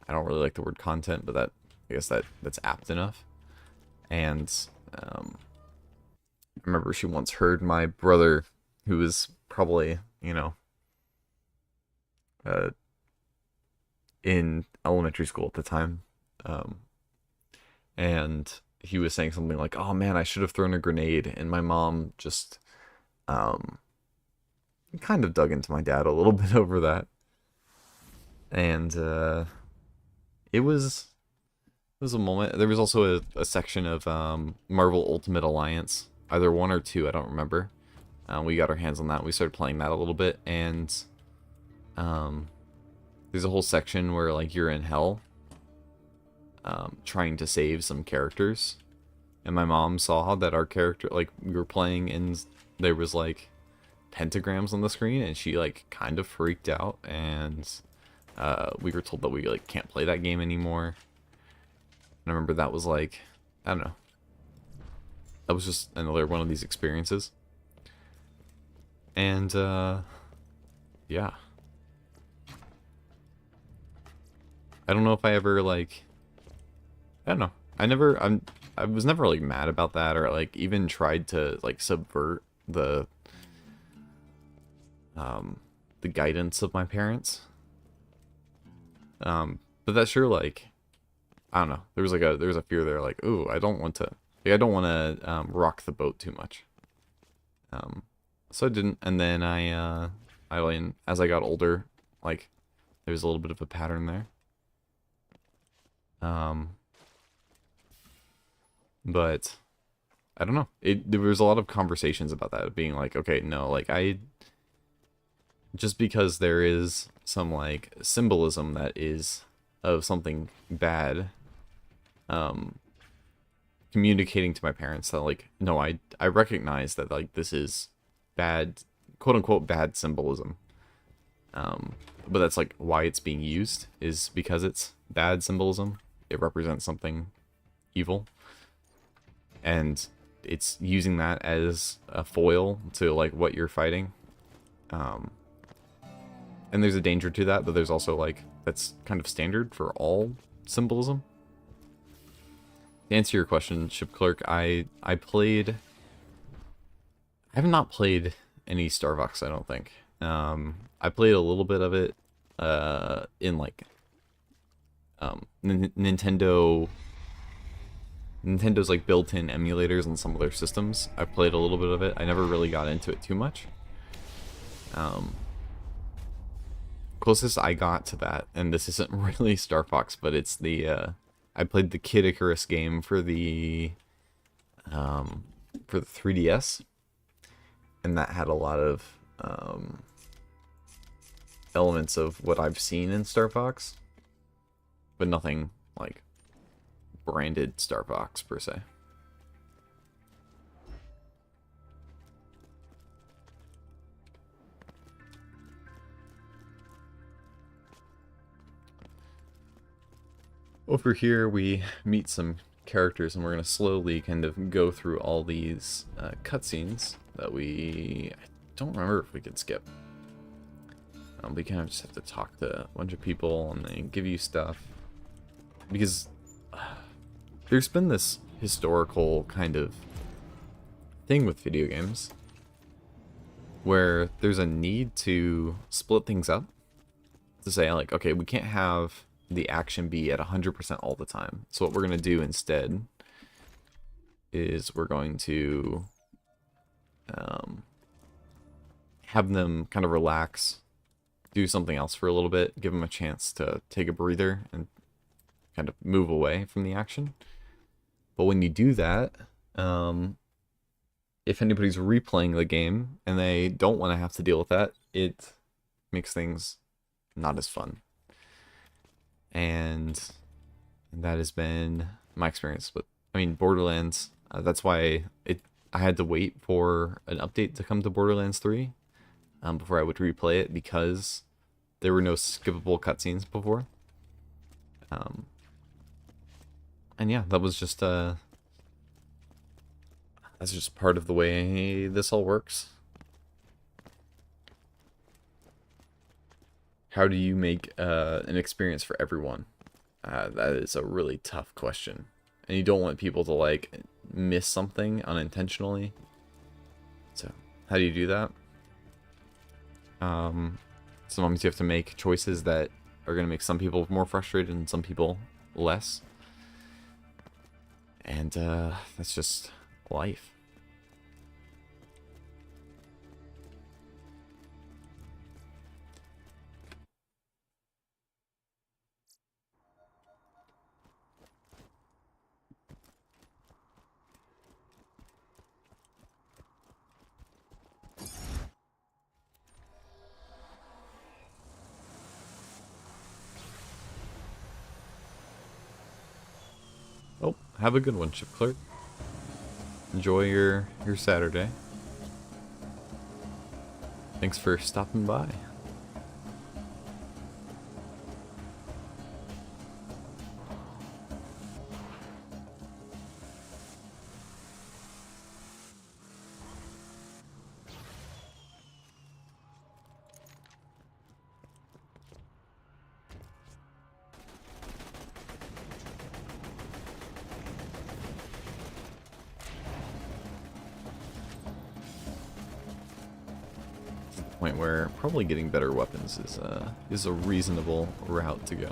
I don't really like the word content, but I guess that's apt enough. And I remember she once heard my brother, who was probably, in elementary school at the time, and he was saying something like, "Oh man, I should have thrown a grenade," and my mom just kind of dug into my dad a little bit over that. And it was a moment. There was also a section of Marvel Ultimate Alliance, either 1 or 2, I don't remember. We got our hands on that. We started playing that a little bit, and there's a whole section where like you're in hell, trying to save some characters, and my mom saw that our character, like we were playing, and there was like pentagrams on the screen, and she like kind of freaked out, and we were told that we like can't play that game anymore. And I remember that was like, I don't know, that was just another one of these experiences. And yeah, I don't know if I ever like, I don't know, I was never like mad about that, or like even tried to like subvert the guidance of my parents. But that's sure, like, I don't know, there was a fear there, like, ooh, I don't want to rock the boat too much. So I didn't, and then as I got older, like, there was a little bit of a pattern there. But I don't know. There was a lot of conversations about that, being like, okay, no, like just because there is some like symbolism that is of something bad, communicating to my parents that like, no, I recognize that like this is bad, quote unquote bad symbolism. But that's like why it's being used, is because it's bad symbolism. It represents something evil, and it's using that as a foil to like what you're fighting. And there's a danger to that, but there's also like, that's kind of standard for all symbolism. To answer your question, Ship Clerk, I have not played any Star Fox, I don't think. I played a little bit of it in like Nintendo's like built-in emulators on some of their systems. I played a little bit of it. I never really got into it too much. Closest I got to that, and this isn't really Star Fox, but it's the I played the Kid Icarus game for the 3DS, and that had a lot of elements of what I've seen in Star Fox, but nothing like branded Star Fox per se. Over here we meet some characters, and we're going to slowly kind of go through all these cutscenes that I don't remember if we could skip. We kind of just have to talk to a bunch of people and they give you stuff. Because there's been this historical kind of thing with video games where there's a need to split things up. To say, like, okay, we can't have the action be at 100% all the time. So what we're going to do instead is we're going to have them kind of relax, do something else for a little bit, give them a chance to take a breather and kind of move away from the action. But when you do that, if anybody's replaying the game and they don't want to have to deal with that, it makes things not as fun. And that has been my experience with, Borderlands. That's why I had to wait for an update to come to Borderlands 3 before I would replay it, because there were no skippable cutscenes before. And yeah, that was just that's just part of the way this all works. How do you make an experience for everyone? That is a really tough question. And you don't want people to, like, miss something unintentionally. So, how do you do that? Sometimes you have to make choices that are going to make some people more frustrated and some people less. And that's just life. Oh, have a good one, ship clerk. Enjoy your Saturday. Thanks for stopping by. Point where probably getting better weapons is a reasonable route to go.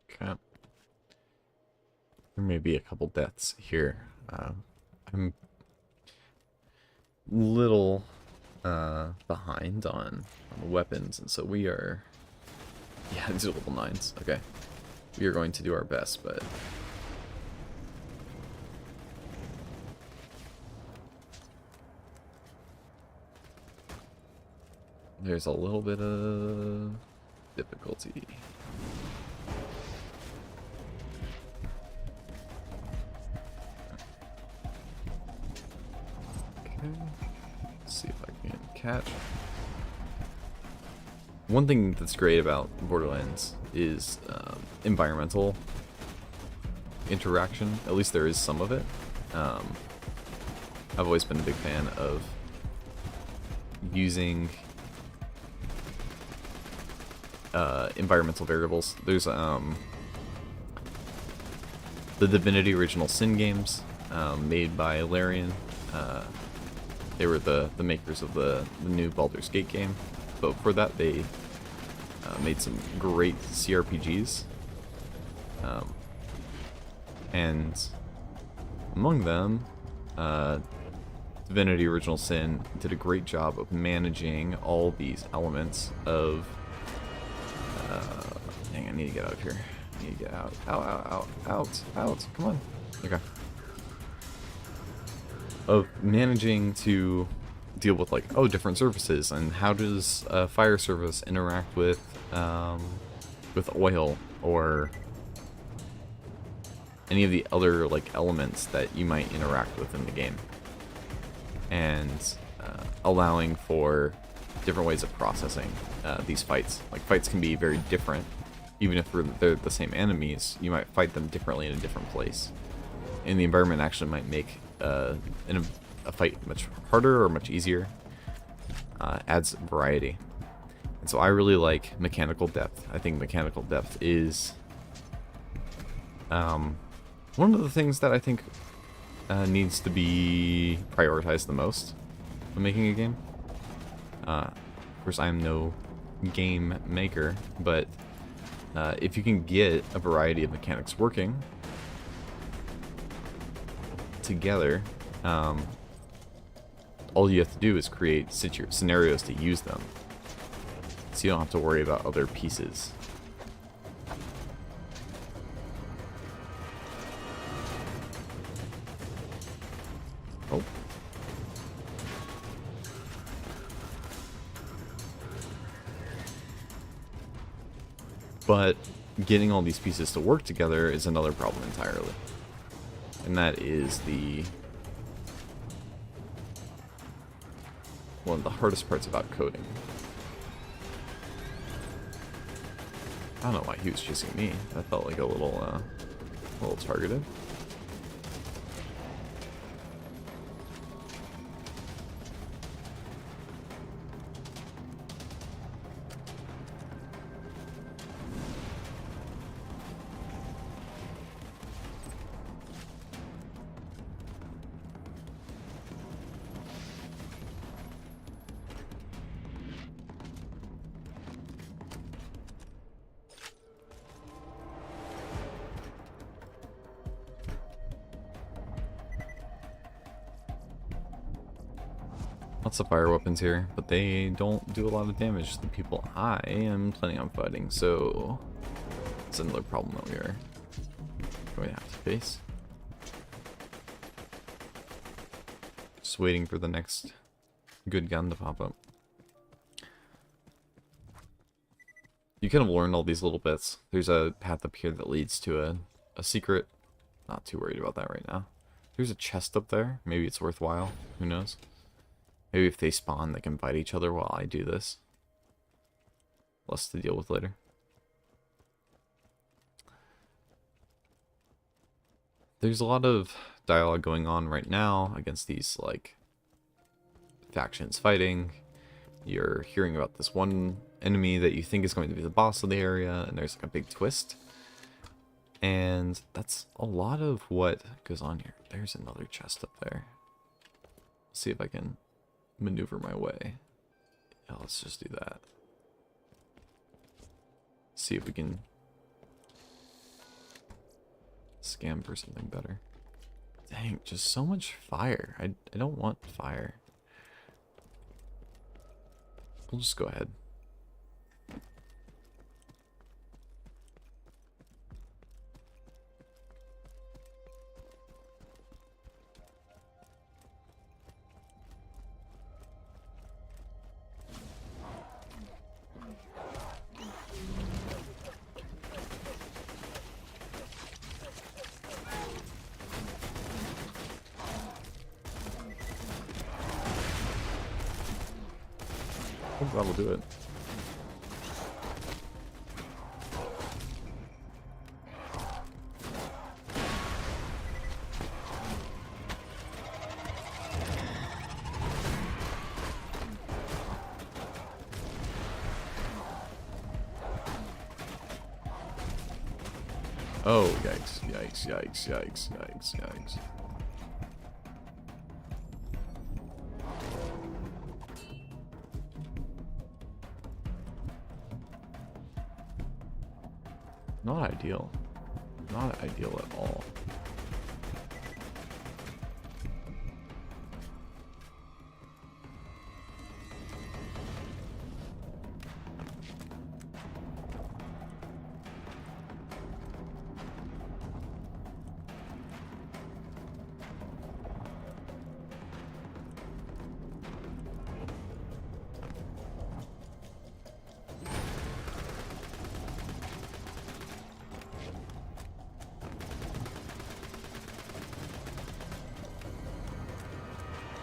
Okay. There may be a couple deaths here. I'm little behind on weapons, and so we are... Yeah, these are level 9s. Okay. We are going to do our best, but... There's a little bit of difficulty. Okay. Let's see if I can catch. One thing that's great about Borderlands is environmental interaction. At least there is some of it. I've always been a big fan of using environmental variables. There's the Divinity Original Sin games, made by Larian. They were the makers of the new Baldur's Gate game. But before that, they made some great CRPGs. And among them, Divinity Original Sin did a great job of managing all these elements of... dang, I need to get out of here. I need to get out. Out. Come on. Okay. Of managing to deal with, like, oh, different surfaces, and how does a fire surface interact with oil, or any of the other, like, elements that you might interact with in the game. And allowing for different ways of processing these fights. Like, fights can be very different. Even if they're the same enemies, you might fight them differently in a different place. And the environment actually might make a fight much harder or much easier. Adds variety. And so I really like mechanical depth. I think mechanical depth is one of the things that I think needs to be prioritized the most when making a game. Of course, I am no game maker, but if you can get a variety of mechanics working together, all you have to do is create scenarios to use them, so you don't have to worry about other pieces. Oh. But getting all these pieces to work together is another problem entirely. And that is one of the hardest parts about coding. I don't know why he was chasing me. That felt like a little targeted. Lots of fire weapons here, but they don't do a lot of damage to the people I am planning on fighting, so it's another problem that we are going to have to face. Just waiting for the next good gun to pop up. You kind of learn all these little bits. There's a path up here that leads to a secret. Not too worried about that right now. There's a chest up there. Maybe it's worthwhile. Who knows? Maybe if they spawn, they can fight each other while I do this. Less to deal with later. There's a lot of dialogue going on right now against these, like, factions fighting. You're hearing about this one enemy that you think is going to be the boss of the area, and there's like a big twist. And that's a lot of what goes on here. There's another chest up there. Let's see if I can maneuver my way. Yeah, let's just do that. See if we can scam for something better. Dang, just so much fire. I don't want fire. We'll just go ahead. I think that'll do it. Oh, yikes, yikes, yikes, yikes, yikes, yikes. Not ideal. Not ideal at all.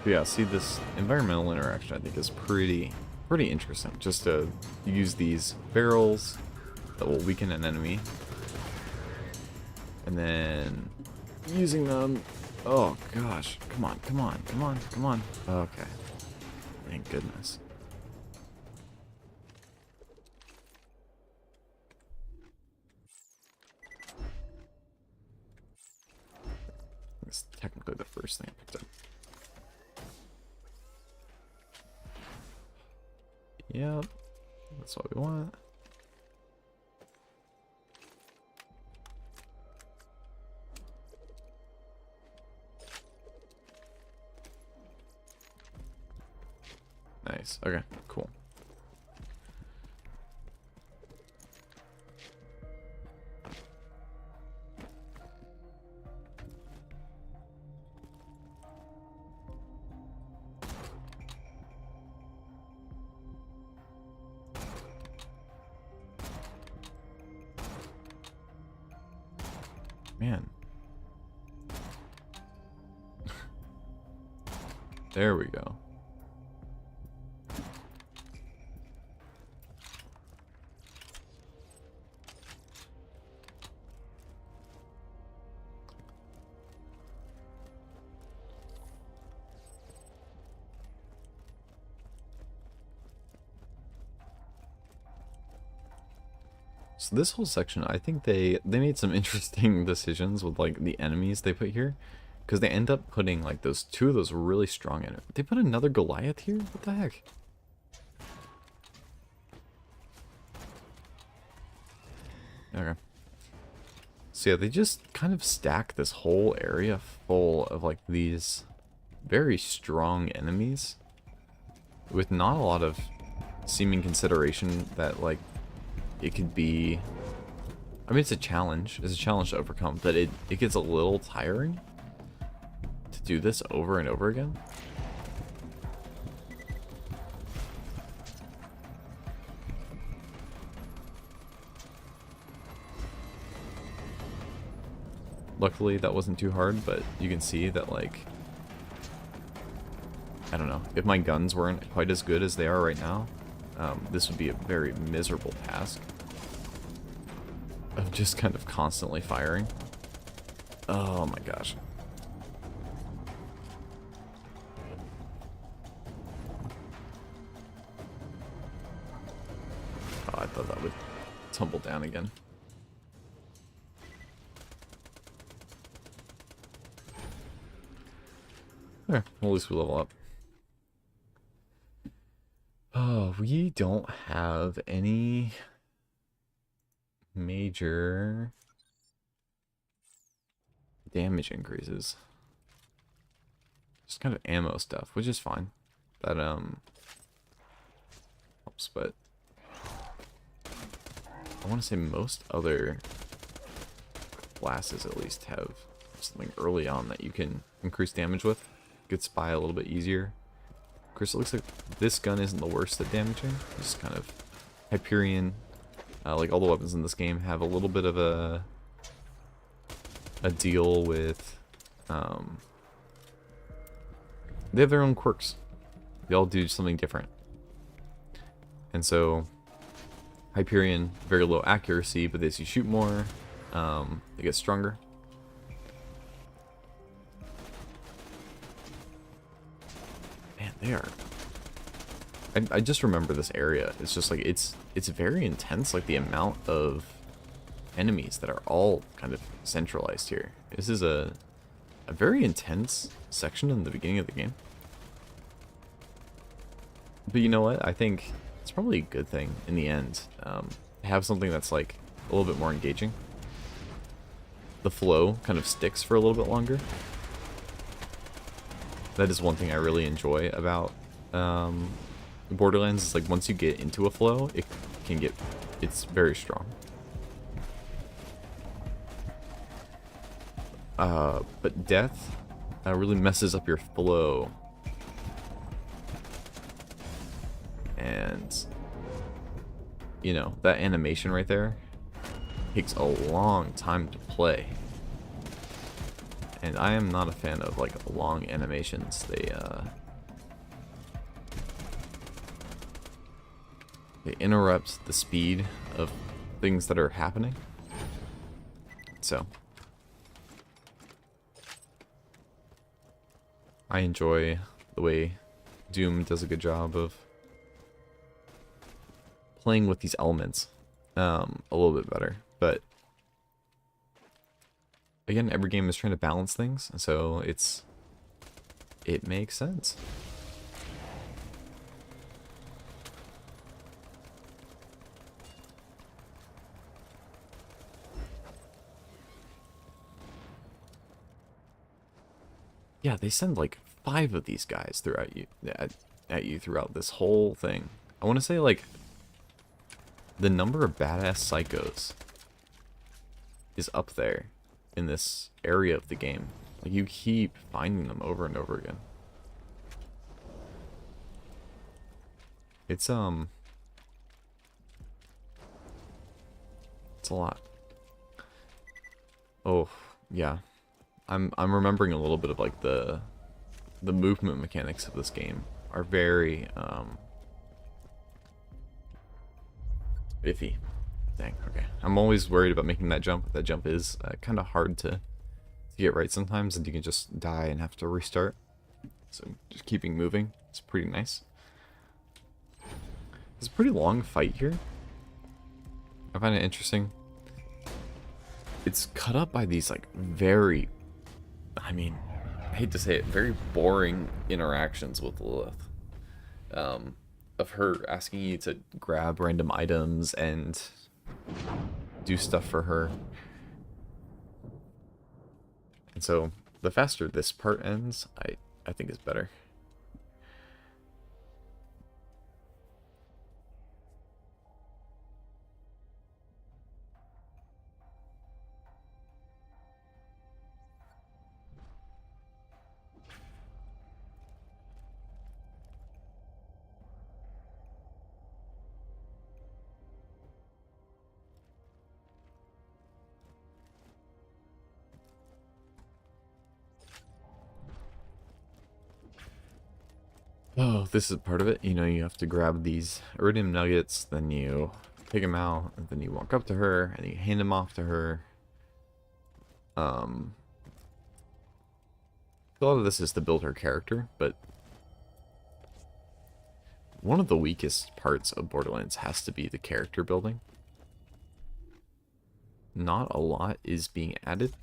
But yeah, see, this environmental interaction I think is pretty interesting. Just to use these barrels that will weaken an enemy, and then using them. Oh gosh, come on, come on, come on, come on. Okay, thank goodness. It's technically the first thing I picked up. Yep, that's what we want. Nice. Okay, cool. Man. There we go. So this whole section, I think they made some interesting decisions with like the enemies they put here, because they end up putting like two of those really strong enemies. They put another Goliath here? What the heck? Okay. So yeah, they just kind of stack this whole area full of like these very strong enemies with not a lot of seeming consideration that like it could be. I mean, it's a challenge to overcome, but it gets a little tiring to do this over and over again. Luckily that wasn't too hard, but you can see that, like, I don't know, if my guns weren't quite as good as they are right now, this would be a very miserable task of just kind of constantly firing. Oh my gosh. Oh, I thought that would tumble down again. There, well, at least we level up. Oh, we don't have any major damage increases. Just kind of ammo stuff, which is fine. That helps, but I want to say most other classes at least have something early on that you can increase damage with. Get spy a little bit easier. Of course, it looks like this gun isn't the worst at damaging. Just kind of Hyperion. Like all the weapons in this game have a little bit of a deal with. They have their own quirks. They all do something different. And so, Hyperion, very low accuracy, but as you shoot more, they get stronger. Man, they are. I just remember this area. It's just like it's very intense. Like the amount of enemies that are all kind of centralized here. This is a very intense section in the beginning of the game. But you know what? I think it's probably a good thing in the end. Have something that's like a little bit more engaging. The flow kind of sticks for a little bit longer. That is one thing I really enjoy about Borderlands. Is like once you get into a flow, it's very strong. But death really messes up your flow. And, you know, that animation right there takes a long time to play. And I am not a fan of, like, long animations. They interrupt the speed of things that are happening. So I enjoy the way Doom does a good job of playing with these elements a little bit better. But again, every game is trying to balance things, so it makes sense. Yeah, they send like 5 of these guys throughout you at you throughout this whole thing. I want to say like the number of badass psychos is up there in this area of the game. Like you keep finding them over and over again. It's a lot. Oh, yeah. I'm remembering a little bit of like the movement mechanics of this game are very iffy. Dang, okay. I'm always worried about making that jump. That jump is kind of hard to get right sometimes, and you can just die and have to restart. So just keeping moving is pretty nice. It's a pretty long fight here. I find it interesting. It's cut up by these like very, I mean, I hate to say it, very boring interactions with Lilith. Of her asking you to grab random items and do stuff for her. And so the faster this part ends, I think is better. Oh, this is part of it. You know, you have to grab these iridium nuggets, then you take them out, and then you walk up to her, and you hand them off to her. A lot of this is to build her character, but one of the weakest parts of Borderlands has to be the character building. Not a lot is being added.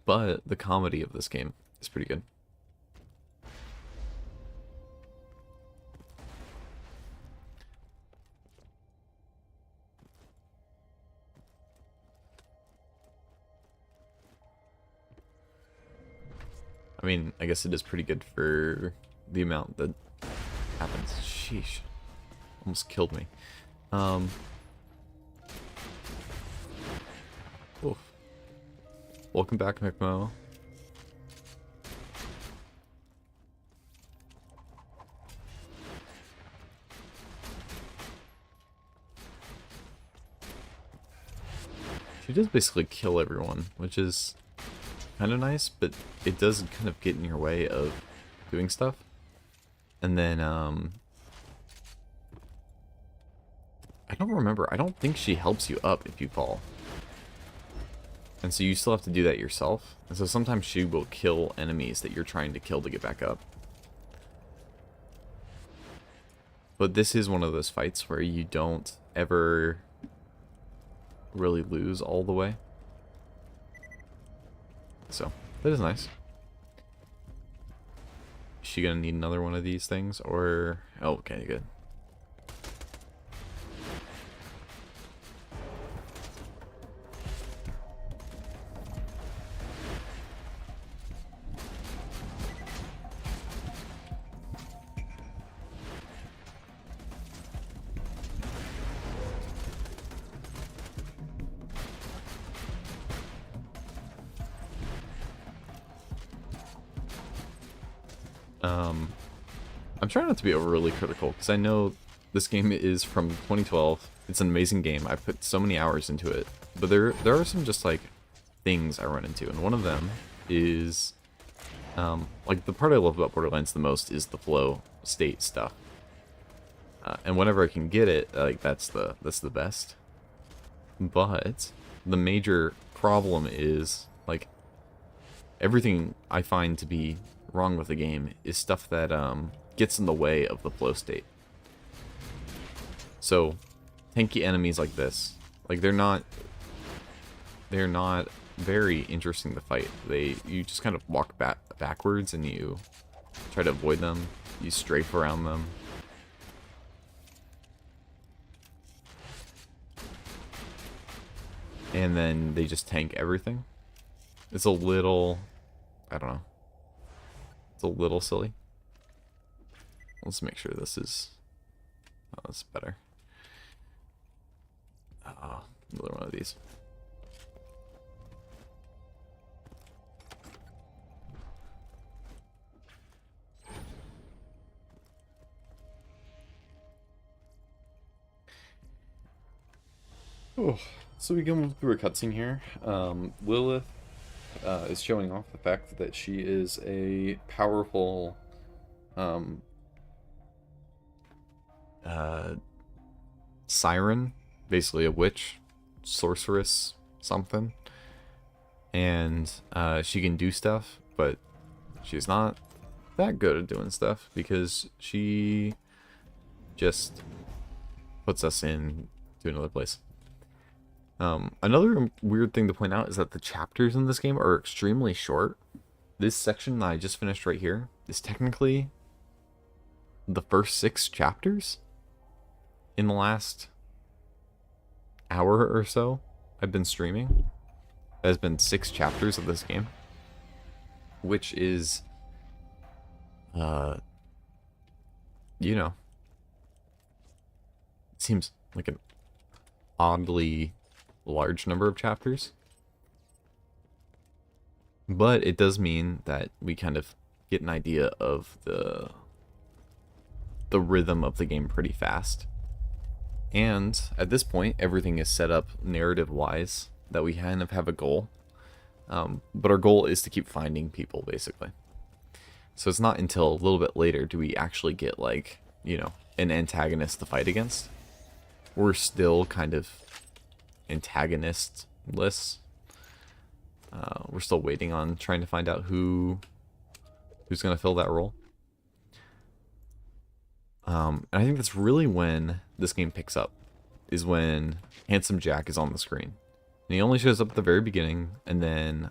But the comedy of this game is pretty good. I mean, I guess it is pretty good for the amount that happens. Sheesh. Almost killed me. Oof. Welcome back, McMo. She does basically kill everyone, which is kind of nice, but it does kind of get in your way of doing stuff. And then, I don't remember. I don't think she helps you up if you fall. And so you still have to do that yourself. And so sometimes she will kill enemies that you're trying to kill to get back up. But this is one of those fights where you don't ever really lose all the way. So, that is nice. Is she gonna need another one of these things? Or... oh, okay, good. I'm trying not to be overly critical, because I know this game is from 2012. It's an amazing game. I put so many hours into it. But there are some just, like, things I run into. And one of them is, like, the part I love about Borderlands the most is the flow state stuff. And whenever I can get it, like, that's the best. But the major problem is, like, everything I find to be wrong with the game is stuff that gets in the way of the flow state. So tanky enemies like this, like they're not very interesting to fight. You just kind of walk backwards and you try to avoid them. You strafe around them. And then they just tank everything. It's a little, I don't know. It's a little silly. Let's make sure this is... oh, that's better. Another one of these. Oh, so we go through a cutscene here. Lilith is showing off the fact that she is a powerful siren, basically a witch, sorceress, something. And she can do stuff, but she's not that good at doing stuff because she just puts us in to another place. Another weird thing to point out is that the chapters in this game are extremely short. This section that I just finished right here is technically the first 6 chapters in the last hour or so I've been streaming. There's been 6 chapters of this game, which is, you know, it seems like an oddly large number of chapters. But it does mean that we kind of get an idea of the rhythm of the game pretty fast. And at this point, everything is set up narrative-wise that we kind of have a goal. But our goal is to keep finding people, basically. So it's not until a little bit later do we actually get, like, you know, an antagonist to fight against. We're still kind of antagonistless. We're still waiting on trying to find out who's going to fill that role. And I think that's really when this game picks up, is when Handsome Jack is on the screen. And he only shows up at the very beginning, and then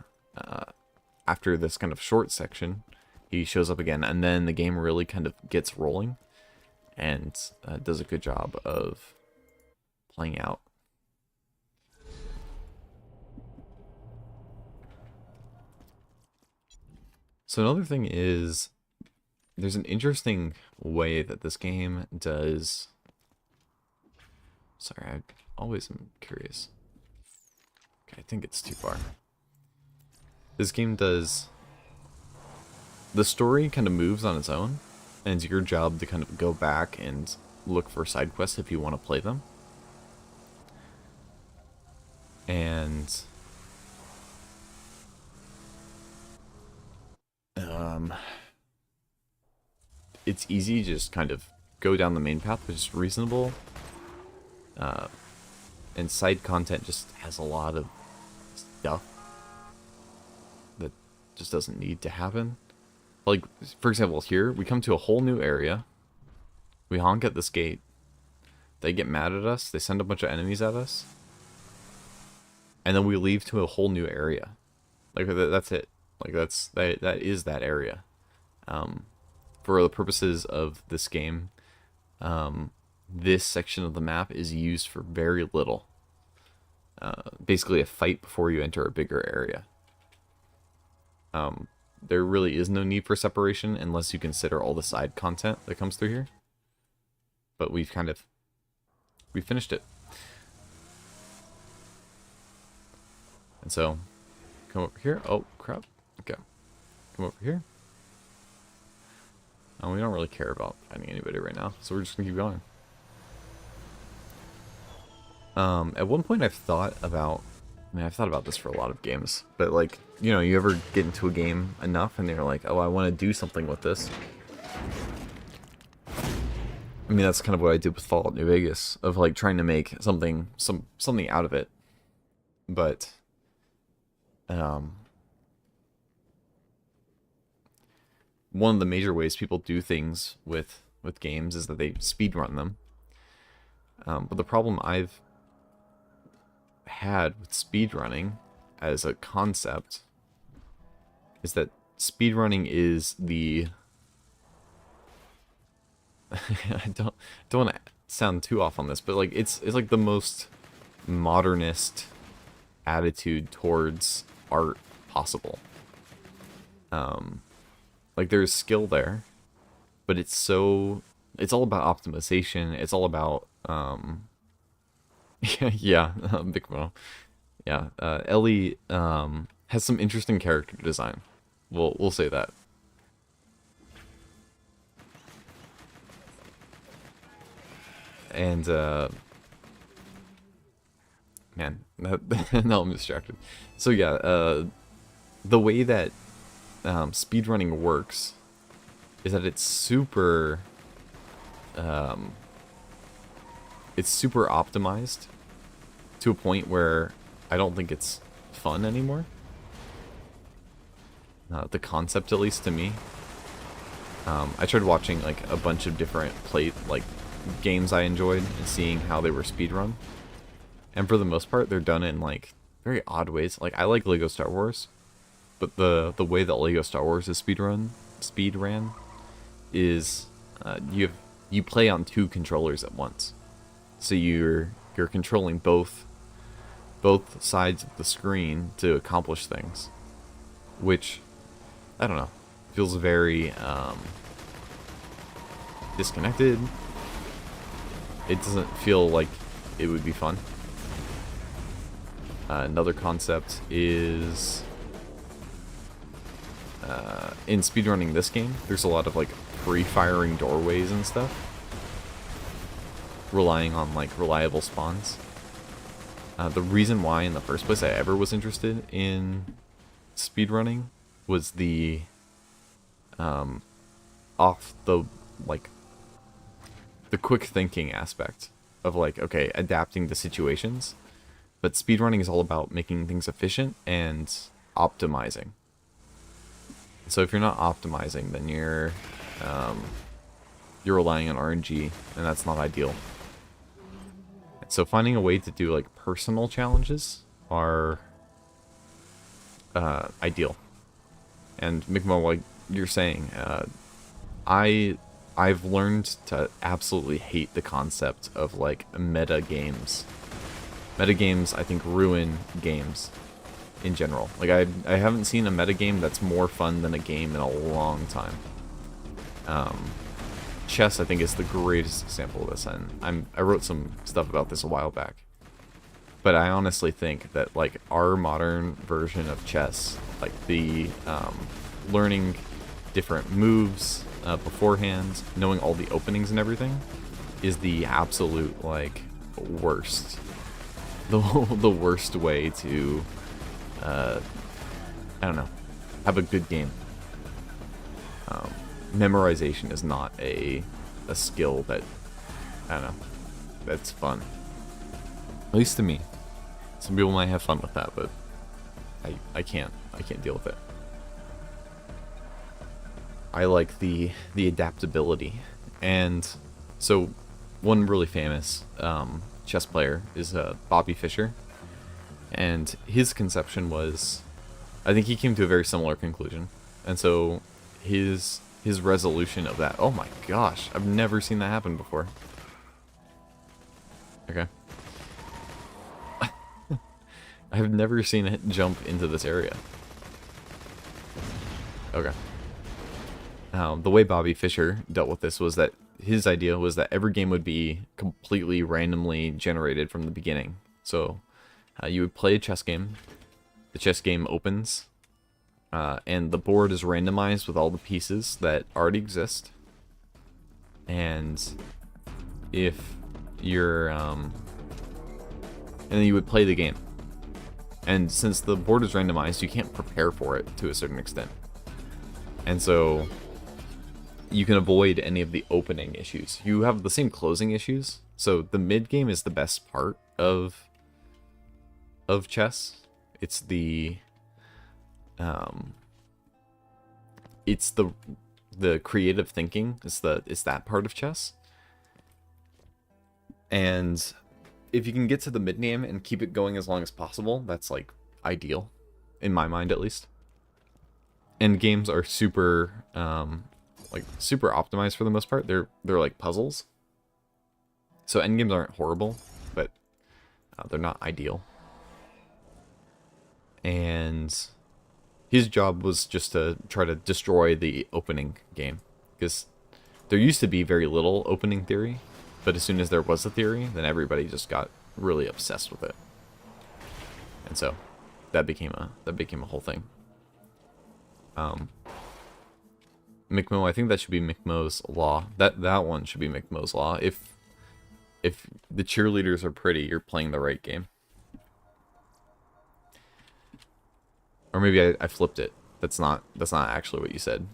after this kind of short section, he shows up again, and then the game really kind of gets rolling and does a good job of playing out. So another thing is, there's an interesting way that this game does... sorry, I always am curious. Okay, I think it's too far. This game does... the story kind of moves on its own, and it's your job to kind of go back and look for side quests if you want to play them. And... it's easy to just kind of go down the main path, which is reasonable. And side content just has a lot of stuff that just doesn't need to happen. Like, for example, here, we come to a whole new area. We honk at this gate. They get mad at us. They send a bunch of enemies at us. And then we leave to a whole new area. Like, that's it. Like, that is that area. For the purposes of this game, this section of the map is used for very little. Basically a fight before you enter a bigger area. There really is no need for separation unless you consider all the side content that comes through here. But we finished it. And so, come over here. Oh, crap. Okay. Come over here. And we don't really care about finding anybody right now, so we're just gonna keep going. At one point I've thought about this for a lot of games, but like, you know, you ever get into a game enough and you're like, oh, I want to do something with this. I mean, that's kind of what I did with Fallout New Vegas, of like trying to make something out of it. But one of the major ways people do things with games is that they speedrun them. But the problem I've had with speedrunning as a concept is that speedrunning is the I don't want to sound too off on this, but like it's like the most modernist attitude towards art possible. Like there's skill there, but it's all about optimization. It's all about yeah, Big Mo. Yeah, Ellie has some interesting character design. We'll say that. And man, now I'm distracted. So yeah, the way that speedrunning works is that it's super optimized to a point where I don't think it's fun anymore. The concept, at least to me. I tried watching like a bunch of different games I enjoyed and seeing how they were speedrun. And for the most part, they're done in like very odd ways. Like I like Lego Star Wars, but the way that Lego Star Wars is speedran is you play on 2 controllers at once. So you're controlling both sides of the screen to accomplish things, which I don't know, feels very disconnected. It doesn't feel like it would be fun. Another concept is in speedrunning this game, there's a lot of like pre-firing doorways and stuff, relying on like reliable spawns. The reason why in the first place I ever was interested in speedrunning was the the quick thinking aspect of like, okay, adapting to situations. But speedrunning is all about making things efficient and optimizing. So if you're not optimizing, then you're relying on RNG, and that's not ideal. So finding a way to do like personal challenges are ideal. And Mikmo, like you're saying, I've learned to absolutely hate the concept of like meta games. Meta games, I think, ruin games in general. Like I haven't seen a meta game that's more fun than a game in a long time. Chess, I think, is the greatest example of this, and I wrote some stuff about this a while back. But I honestly think that like our modern version of chess, like the learning different moves beforehand, knowing all the openings and everything, is the absolute like worst. The worst way to I don't know, have a good game. Memorization is not a skill that, I don't know, that's fun. At least to me. Some people might have fun with that, but I can't deal with it. I like the adaptability, and So, one really famous chess player is Bobby Fischer, and his conception was, I think he came to a very similar conclusion, and so his resolution of that. Oh my gosh, I've never seen that happen before. Okay. I've never seen it jump into this area. Okay. The way Bobby Fischer dealt with this was that his idea was that every game would be completely randomly generated from the beginning. So you would play a chess game. The chess game opens, and the board is randomized with all the pieces that already exist. And if you're, and then you would play the game. And since the board is randomized, you can't prepare for it to a certain extent. And so you can avoid any of the opening issues. You have the same closing issues. So the mid game is the best part of chess. It's the creative thinking. It's that part of chess. And if you can get to the mid game and keep it going as long as possible, that's like ideal, in my mind at least. End games are super super optimized for the most part. They're like puzzles. So end games aren't horrible, but they're not ideal. And his job was just to try to destroy the opening game, because there used to be very little opening theory, but as soon as there was a theory, then everybody just got really obsessed with it. And so that became a whole thing. McMo, I think that should be McMo's law. That one should be McMo's law. If the cheerleaders are pretty, you're playing the right game. Or maybe I flipped it. That's not actually what you said.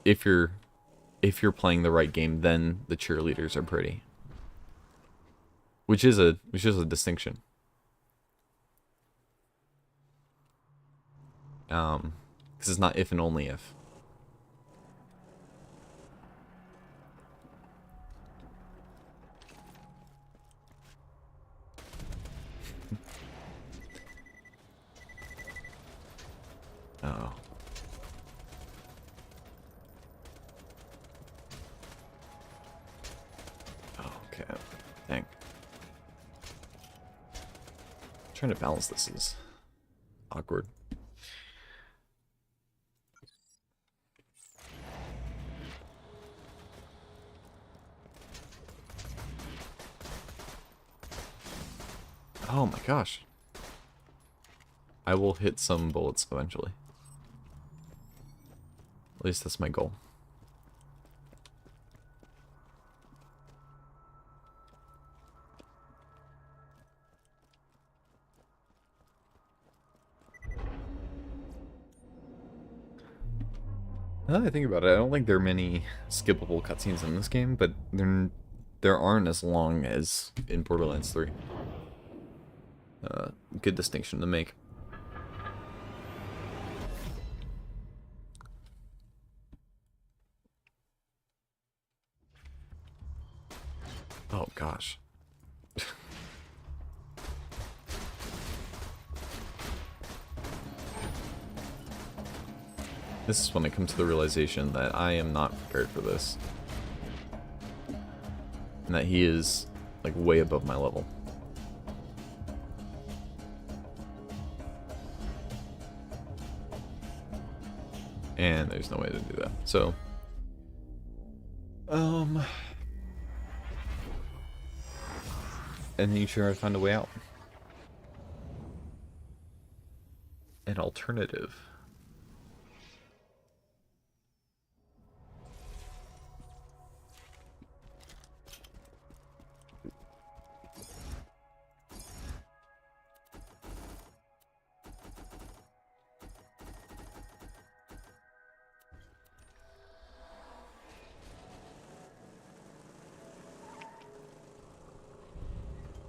If you're playing the right game, then the cheerleaders are pretty. Which is a distinction. Because it's not if and only if. Oh. Okay. Dang. Trying to balance this is awkward. Oh my gosh. I will hit some bullets eventually. At least that's my goal. Now that I think about it, I don't think there are many skippable cutscenes in this game, but there aren't as long as in Borderlands 3. Good distinction to make. Oh gosh. This is when I come to the realization that I am not prepared for this. And that he is, like, way above my level. And there's no way to do that. So, and then you try to find a way out. An alternative.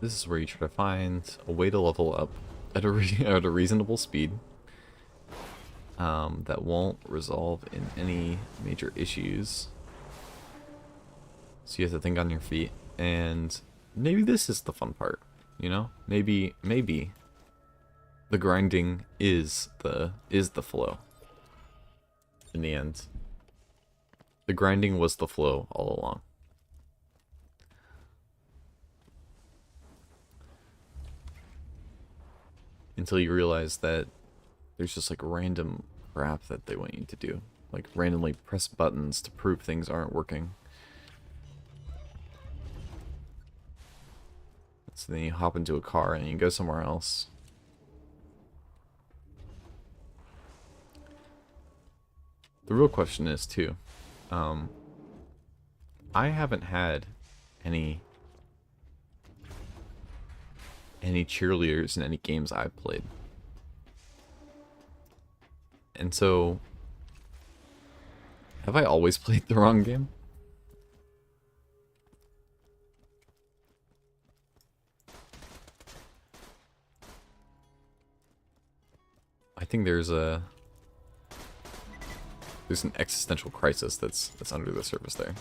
This is where you try to find a way to level up at a reasonable speed that won't resolve in any major issues. So you have to think on your feet, and maybe this is the fun part, you know? Maybe the grinding is the flow in the end. The grinding was the flow all along. Until you realize that there's just like random crap that they want you to do. Like randomly press buttons to prove things aren't working. So then you hop into a car and you go somewhere else. The real question is too, I haven't had any cheerleaders in any games I've played. And so, have I always played the wrong game? I think there's an existential crisis that's under the surface there.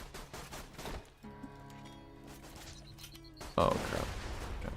Oh crap. Okay.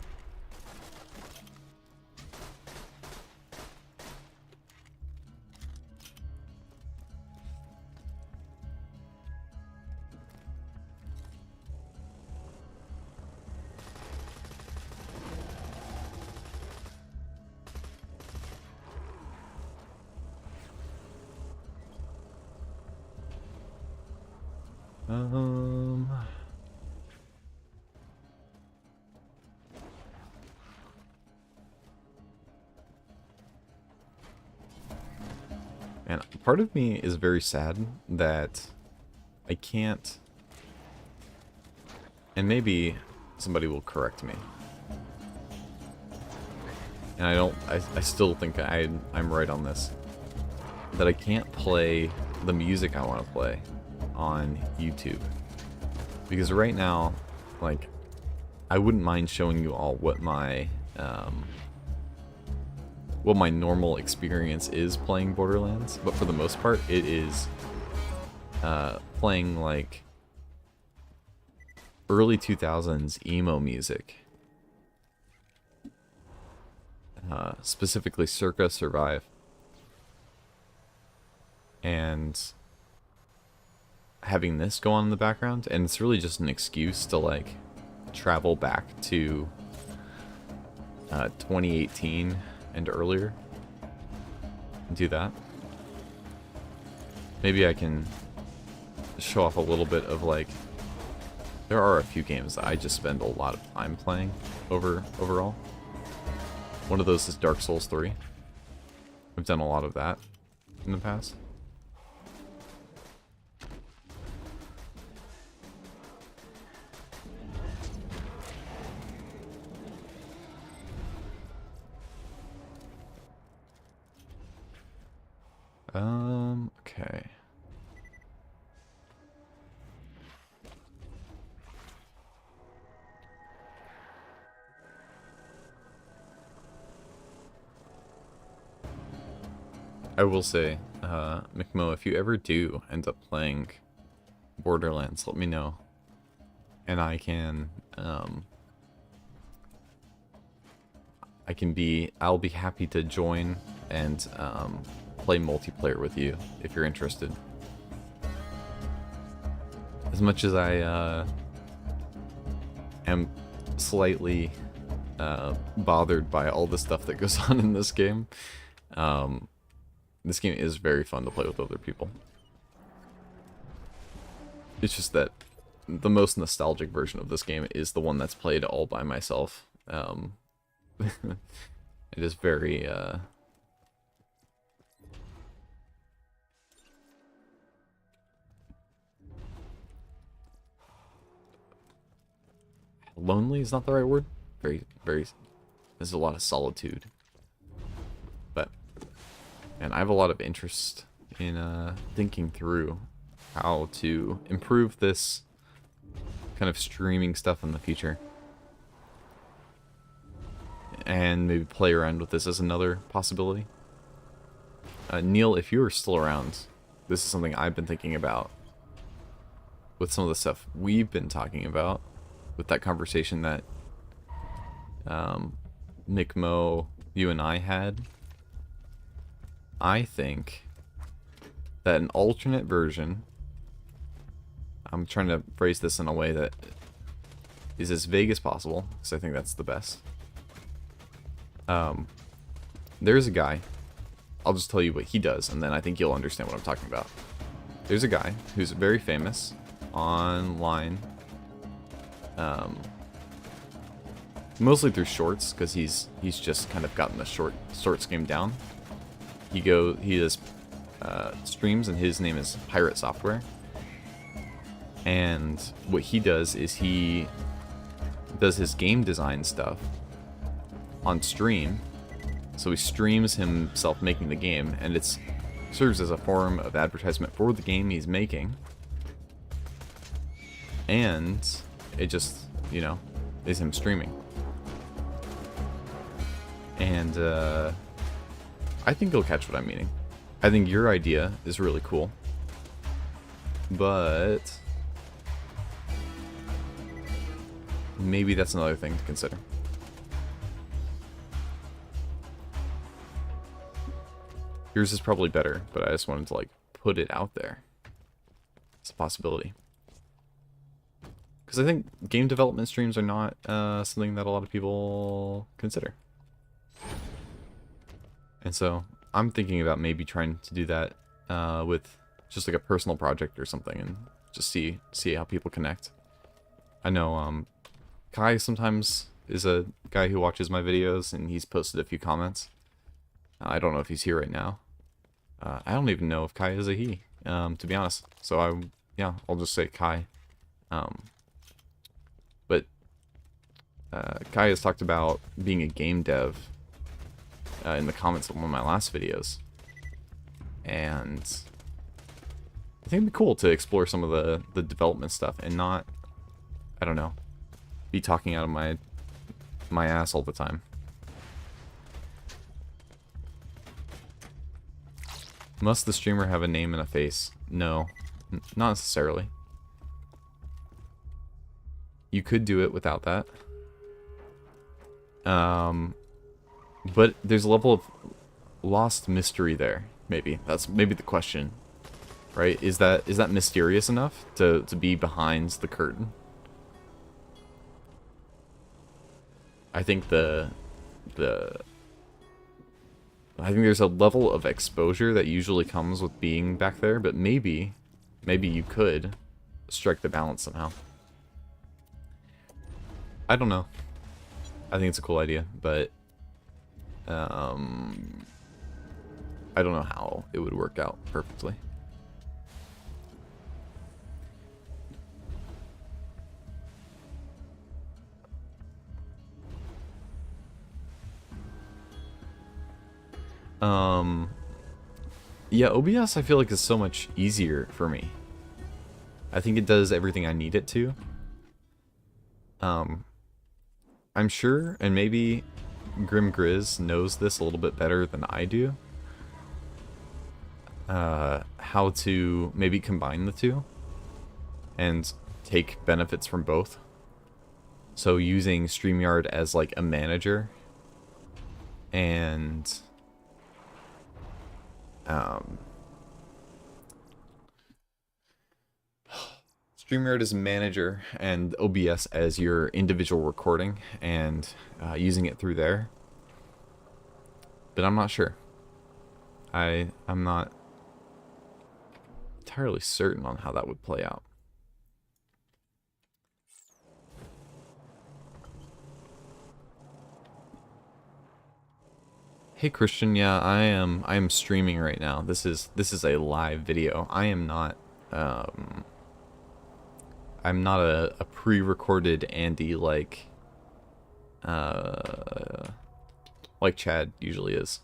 And part of me is very sad that I can't, and maybe somebody will correct me. And I still think I'm right on this. That I can't play the music I want to play on YouTube. Because right now, like, I wouldn't mind showing you all what my normal experience is playing Borderlands, but for the most part, it is playing like early 2000s emo music, specifically Circa Survive, and having this go on in the background, and it's really just an excuse to like travel back to 2018 and earlier and do that. Maybe I can show off a little bit of like, there are a few games that I just spend a lot of time playing overall. One of those is Dark Souls 3. I've done a lot of that in the past. Okay. I will say, McMo, if you ever do end up playing Borderlands, let me know. And I'll be happy to join and play multiplayer with you if you're interested. As much as I am slightly bothered by all the stuff that goes on in this game, this game is very fun to play with other people. It's just that the most nostalgic version of this game is the one that's played all by myself. It is very lonely is not the right word. There's a lot of solitude. But, and I have a lot of interest in thinking through how to improve this kind of streaming stuff in the future. And maybe play around with this as another possibility. Neil, if you're still around, this is something I've been thinking about with some of the stuff we've been talking about, with that conversation that Nick Mo, you and I had, I think that an alternate version, I'm trying to phrase this in a way that is as vague as possible, because I think that's the best. There's a guy, I'll just tell you what he does, and then I think you'll understand what I'm talking about. There's a guy who's very famous online, mostly through shorts, because he's just kind of gotten the shorts game down. He does streams, and his name is Pirate Software. And what he does is he does his game design stuff on stream. So he streams himself making the game, and it serves as a form of advertisement for the game he's making. And it just, you know, is him streaming. And I think you'll catch what I'm meaning. I think your idea is really cool. But maybe that's another thing to consider. Yours is probably better, but I just wanted to like put it out there. It's a possibility. Because I think game development streams are not something that a lot of people consider. And so I'm thinking about maybe trying to do that with just like a personal project or something, and just see how people connect. I know Kai sometimes is a guy who watches my videos, and he's posted a few comments. I don't know if he's here right now. I don't even know if Kai is a he, to be honest. So I'll just say Kai. But Kai has talked about being a game dev in the comments of one of my last videos, and I think it'd be cool to explore some of the development stuff and not, I don't know, be talking out of my ass all the time. Must the streamer have a name and a face? No, not necessarily. You could do it without that. But there's a level of lost mystery there, maybe. That's maybe the question. Right? Is that mysterious enough to be behind the curtain? I think I think there's a level of exposure that usually comes with being back there, but maybe you could strike the balance somehow. I don't know. I think it's a cool idea, but I don't know how it would work out perfectly. Yeah, OBS I feel like is so much easier for me. I think it does everything I need it to. I'm sure, and maybe Grim Grizz knows this a little bit better than I do, how to maybe combine the two and take benefits from both. So using StreamYard as like a manager, and StreamYard as a manager and OBS as your individual recording, and using it through there. But I'm not sure. I'm not entirely certain on how that would play out. Hey Christian, yeah, I am streaming right now. This is a live video. I am not I'm not a pre-recorded Andy like Chad usually is.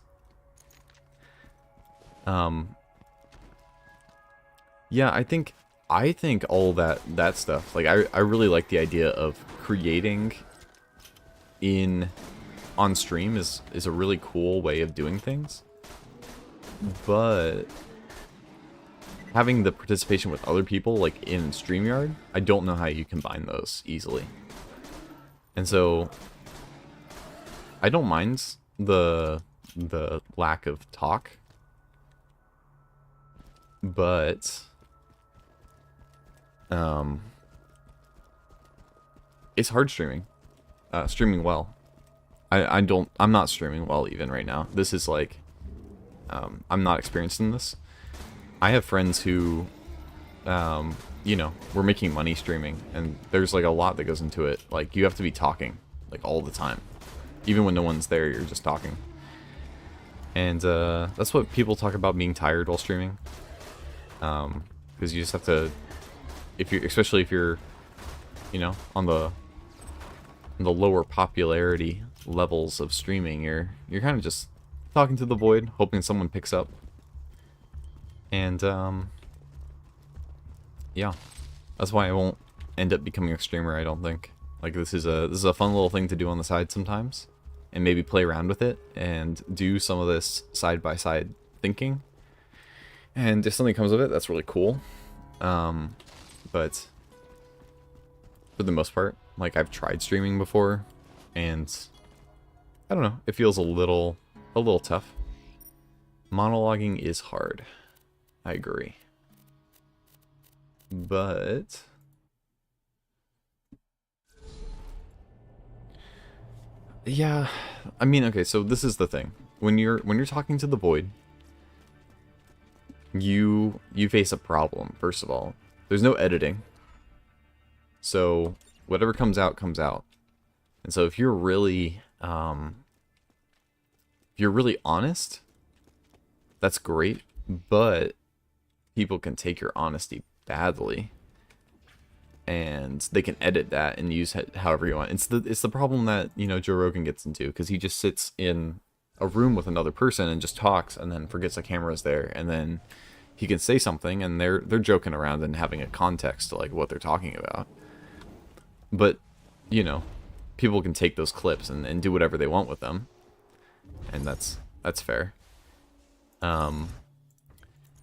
Yeah, I think all that stuff, like I really like the idea of creating on stream is a really cool way of doing things. But having the participation with other people, like in StreamYard, I don't know how you combine those easily. And so I don't mind the lack of talk, but it's hard streaming. Streaming well. I'm not streaming well even right now. This is like, I'm not experienced in this. I have friends who, you know, we're making money streaming, and there's like a lot that goes into it. Like, you have to be talking, like, all the time. Even when no one's there, you're just talking. And that's what people talk about, being tired while streaming. Because you just have to, especially if you're, you know, on the lower popularity levels of streaming, you're kind of just talking to the void, hoping someone picks up. And yeah, that's why I won't end up becoming a streamer, I don't think. Like, this is a fun little thing to do on the side sometimes, and maybe play around with it and do some of this side by side thinking. And if something comes of it, that's really cool. But for the most part, like, I've tried streaming before, and I don't know, it feels a little tough. Monologuing is hard. I agree. But yeah, I mean, okay, so this is the thing. When you're talking to the void, you face a problem. First of all, there's no editing. So whatever comes out comes out. And so if you're really honest, that's great, but people can take your honesty badly, and they can edit that and use it however you want. It's the problem that, you know, Joe Rogan gets into, because he just sits in a room with another person and just talks, and then forgets the camera's there, and then he can say something and they're joking around and having a context to like what they're talking about. But, you know, people can take those clips and do whatever they want with them, and that's fair.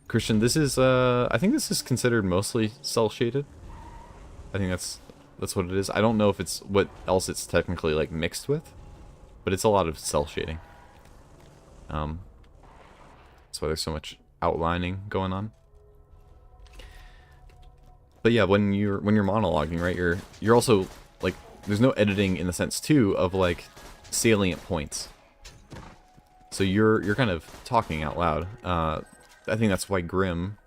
Christian, this is I think this is considered mostly cell shaded. I think that's what it is. I don't know if it's what else it's technically like mixed with, but it's a lot of cell shading. That's why there's so much outlining going on. But yeah, when you're monologuing, right, you're also like, there's no editing in the sense too of like salient points. So you're kind of talking out loud. I think that's why Grim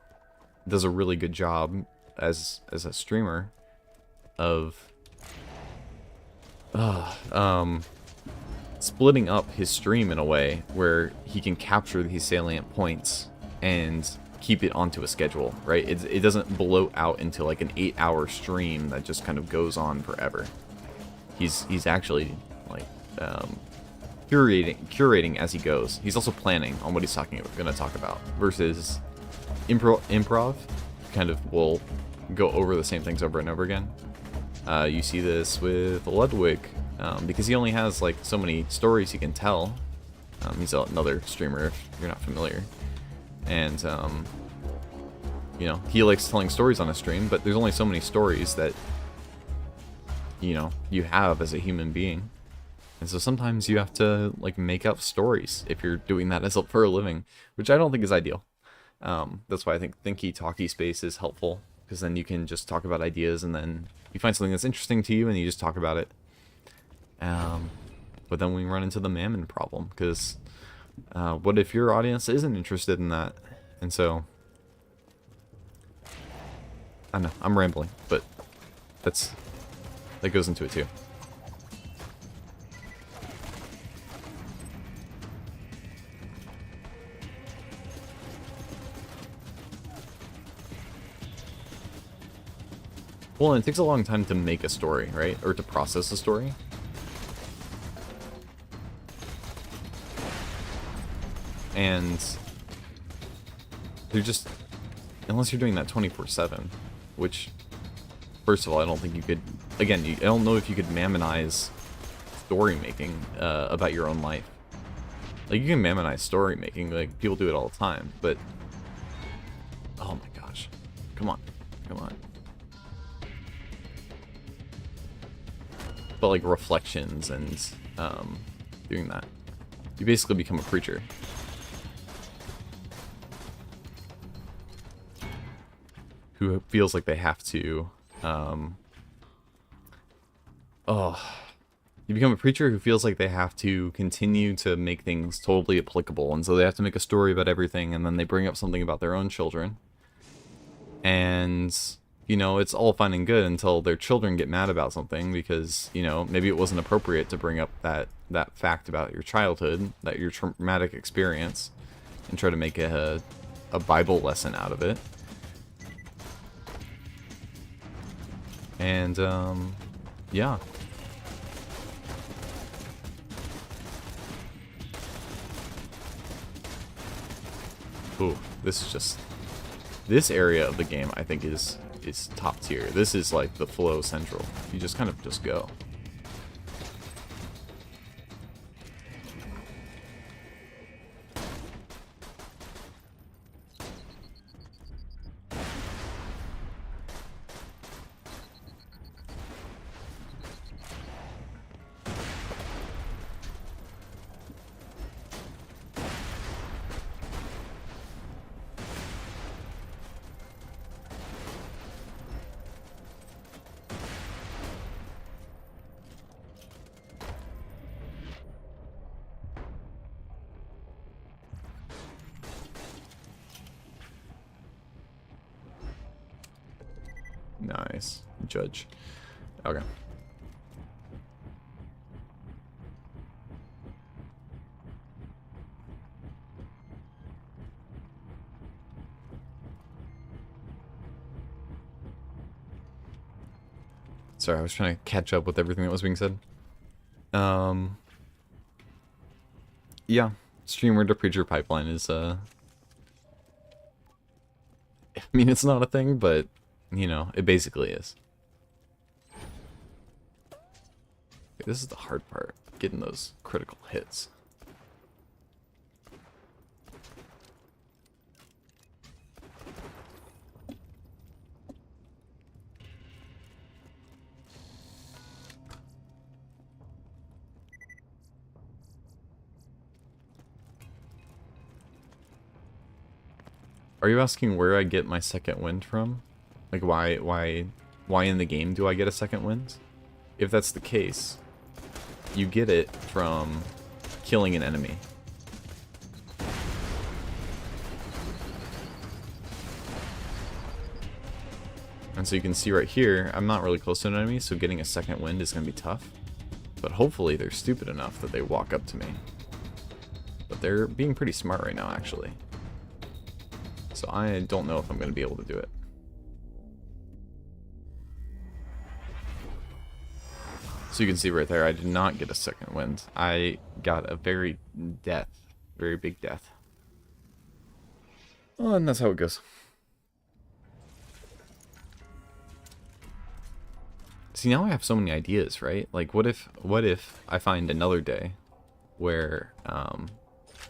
does a really good job as a streamer of splitting up his stream in a way where he can capture these salient points and keep it onto a schedule, right? It doesn't blow out into like an 8-hour stream that just kind of goes on forever. He's actually like curating as he goes. He's also planning on what he's going to talk about, versus improv kind of will go over the same things over and over again. You see this with Ludwig, because he only has like so many stories he can tell. He's another streamer if you're not familiar, and you know, he likes telling stories on a stream, but there's only so many stories that, you know, you have as a human being. And so sometimes you have to like make up stories if you're doing that for a living, which I don't think is ideal. That's why I think Thinky Talky Space is helpful, because then you can just talk about ideas, and then you find something that's interesting to you and you just talk about it. But then we run into the mammon problem, because what if your audience isn't interested in that? And so I don't know, I'm rambling, but that goes into it too. Well, and it takes a long time to make a story, right? Or to process a story. And they're just, unless you're doing that 24/7, which, first of all, I don't think you could, again, I don't know if you could mammonize story making about your own life. Like, you can mammonize story making, like, people do it all the time, but, oh my gosh. Come on. Come on. But like reflections and doing that. You basically become a preacher. Who feels like they have to you become a preacher who feels like they have to continue to make things totally applicable, and so they have to make a story about everything, and then they bring up something about their own children. And, you know, it's all fine and good until their children get mad about something because, you know, maybe it wasn't appropriate to bring up that fact about your childhood, that your traumatic experience, and try to make a Bible lesson out of it. And, yeah. Ooh, this is just... This area of the game, I think, is top tier. This is like the flow central. You just kind of just go. Nice. Judge. Okay. Sorry, I was trying to catch up with everything that was being said. Yeah. Streamer to preacher pipeline is, I mean, it's not a thing, but, you know, it basically is. Okay, this is the hard part, getting those critical hits. Are you asking where I get my second wind from? Like why in the game do I get a second wind? If that's the case, you get it from killing an enemy. And so you can see right here, I'm not really close to an enemy, so getting a second wind is going to be tough. But hopefully they're stupid enough that they walk up to me. But they're being pretty smart right now, actually. So I don't know if I'm going to be able to do it. So you can see right there, I did not get a second wind. I got a very big death. Well, and that's how it goes. See, now I have so many ideas, right? Like, what if I find another day where,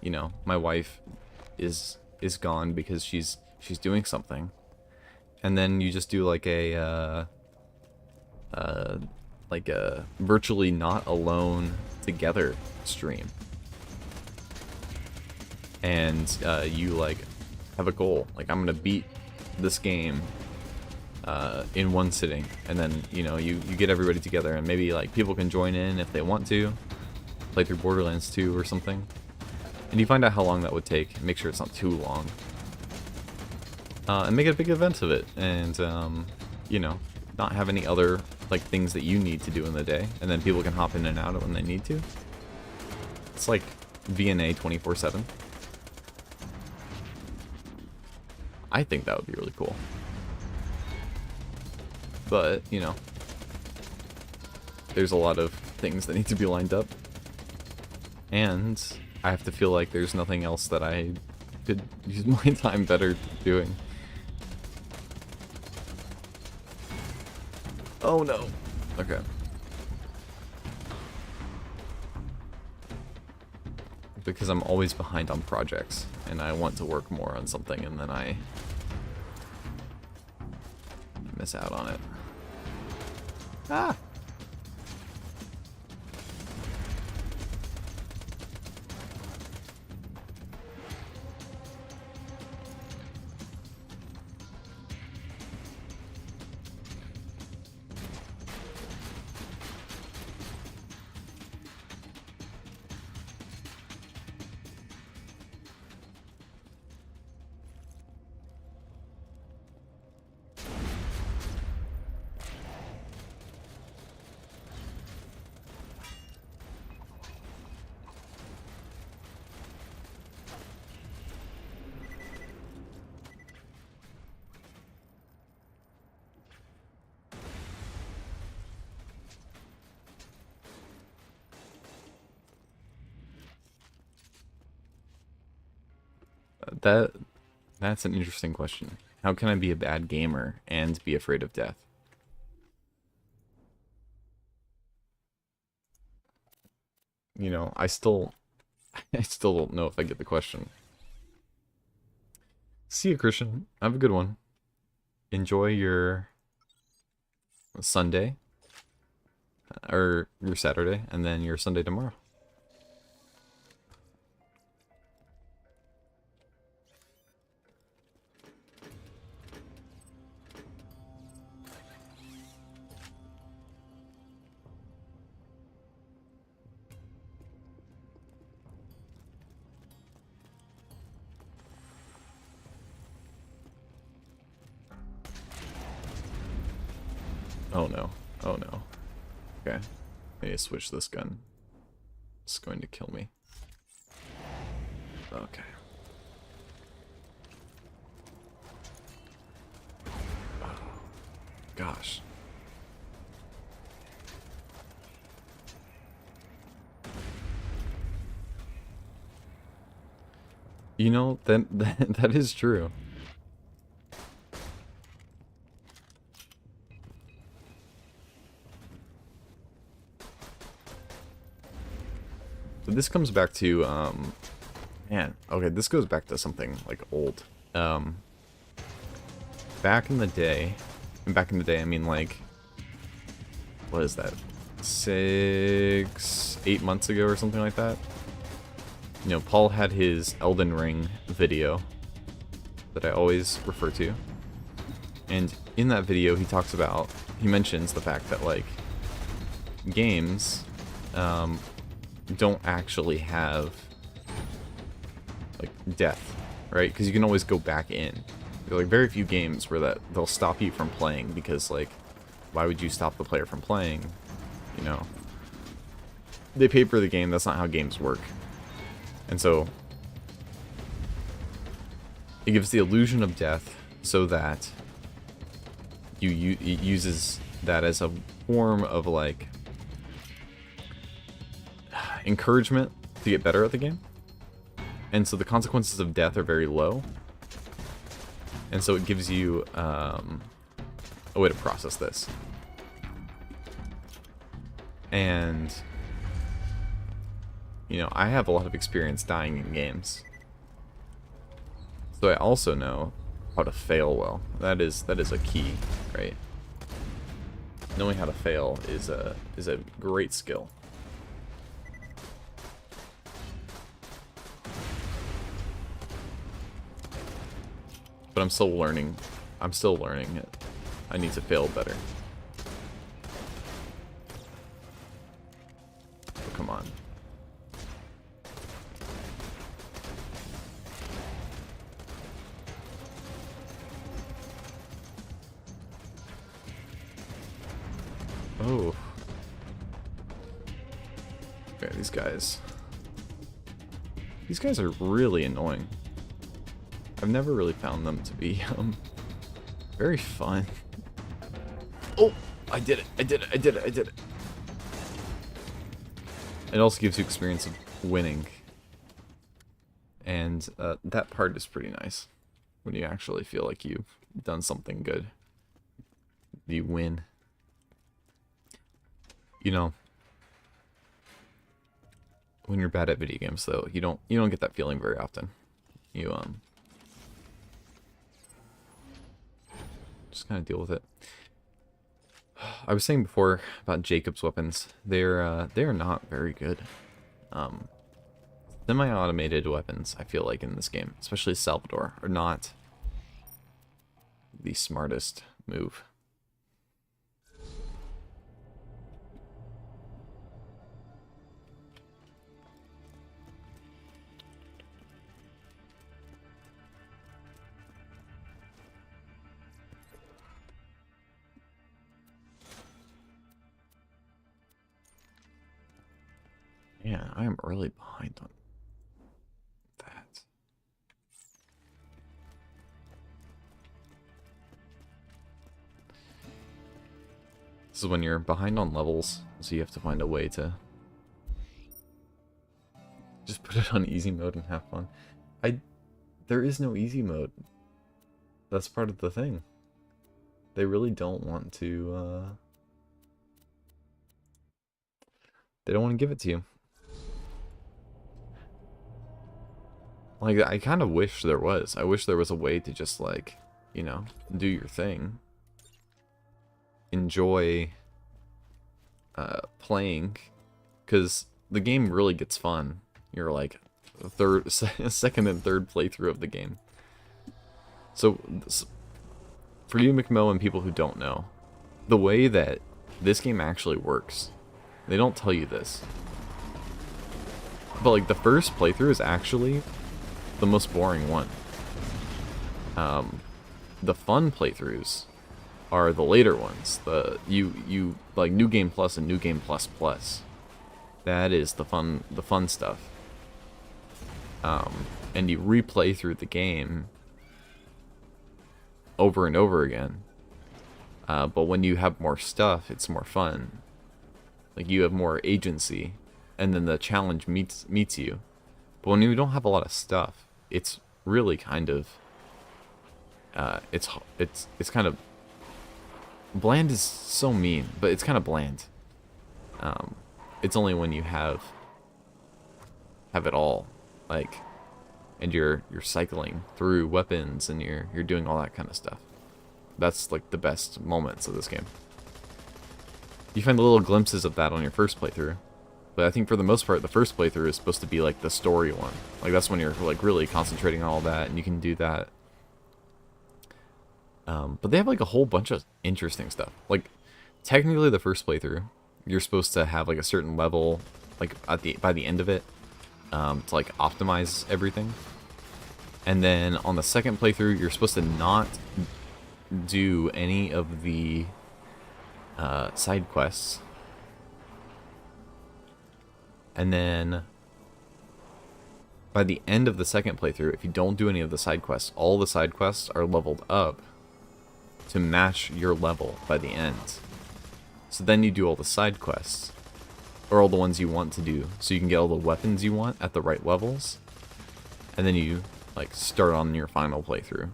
you know, my wife is gone because she's doing something, and then you just do like a virtually not alone together stream, and you like have a goal, like I'm gonna beat this game in one sitting, and then you know you get everybody together, and maybe like people can join in if they want to play through Borderlands 2 or something. And you find out how long that would take, make sure it's not too long. And make it a big event of it, and, you know, not have any other, like, things that you need to do in the day, and then people can hop in and out when they need to. It's like VNA 24/7. I think that would be really cool. But, you know, there's a lot of things that need to be lined up. And I have to feel like there's nothing else that I could use my time better doing. Oh no. Okay. Because I'm always behind on projects, and I want to work more on something, and then I miss out on it. Ah! That's an interesting question. How can I be a bad gamer and be afraid of death? You know, I still don't know if I get the question. See you, Christian. Have a good one. Enjoy your Sunday or your Saturday, and then your Sunday tomorrow. Oh no. Oh no. Okay. I need to switch this gun. It's going to kill me. Okay. Oh, gosh. You know, that is true. So this comes back to, man, okay, this goes back to something, like, old. Back in the day, and back in the day, I mean, like, what is that, 8 months ago or something like that? You know, Paul had his Elden Ring video that I always refer to. And in that video, he mentions the fact that, like, games, don't actually have, like, death, right? Because you can always go back in. There are, like, very few games where they'll stop you from playing because, like, why would you stop the player from playing? You know, they pay for the game. That's not how games work. And so it gives the illusion of death so that it uses that as a form of, like, encouragement to get better at the game. And so the consequences of death are very low. And so it gives you a way to process this. And, you know, I have a lot of experience dying in games. So I also know how to fail well. That is a key, right? Knowing how to fail is a great skill. But I'm still learning. I'm still learning it. I need to fail better. Oh, come on. Oh. Okay, these guys. These guys are really annoying. I've never really found them to be very fun. Oh, I did it. I did it. I did it. I did it. It also gives you experience of winning. And that part is pretty nice. When you actually feel like you've done something good. You win. You know, when you're bad at video games though, you don't get that feeling very often. You just kind of deal with it. I was saying before about Jacob's weapons. They're not very good. Semi-automated weapons, I feel like, in this game, especially Salvador, are not the smartest move. Yeah, I am really behind on that. This is when you're behind on levels, so you have to find a way to just put it on easy mode and have fun. There is no easy mode. That's part of the thing. They really don't want to, they don't want to give it to you. Like, I kind of wish there was. I wish there was a way to just, like, you know, do your thing. Enjoy playing. Because the game really gets fun. You're, like, second and third playthrough of the game. So, for you, McMo, and people who don't know, the way that this game actually works, they don't tell you this. But, like, the first playthrough is actually the most boring one. The fun playthroughs are the later ones. You like New Game Plus and New Game Plus Plus. That is the fun stuff. And you replay through the game over and over again. But when you have more stuff, it's more fun. Like, you have more agency, and then the challenge meets you. But when you don't have a lot of stuff, it's really kind of it's kind of bland is so mean, but it's kind of bland. It's only when you have it all, like, and you're cycling through weapons and you're doing all that kind of stuff. That's like the best moments of this game. You find the little glimpses of that on your first playthrough. But I think for the most part, the first playthrough is supposed to be like the story one. Like, that's when you're like really concentrating on all that, and you can do that. But they have like a whole bunch of interesting stuff. Like, technically the first playthrough, you're supposed to have like a certain level, like by the end of it, to like optimize everything. And then on the second playthrough, you're supposed to not do any of the side quests. And then by the end of the second playthrough, if you don't do any of the side quests, all the side quests are leveled up to match your level by the end. So then you do all the side quests, or all the ones you want to do, so you can get all the weapons you want at the right levels. And then you like start on your final playthrough.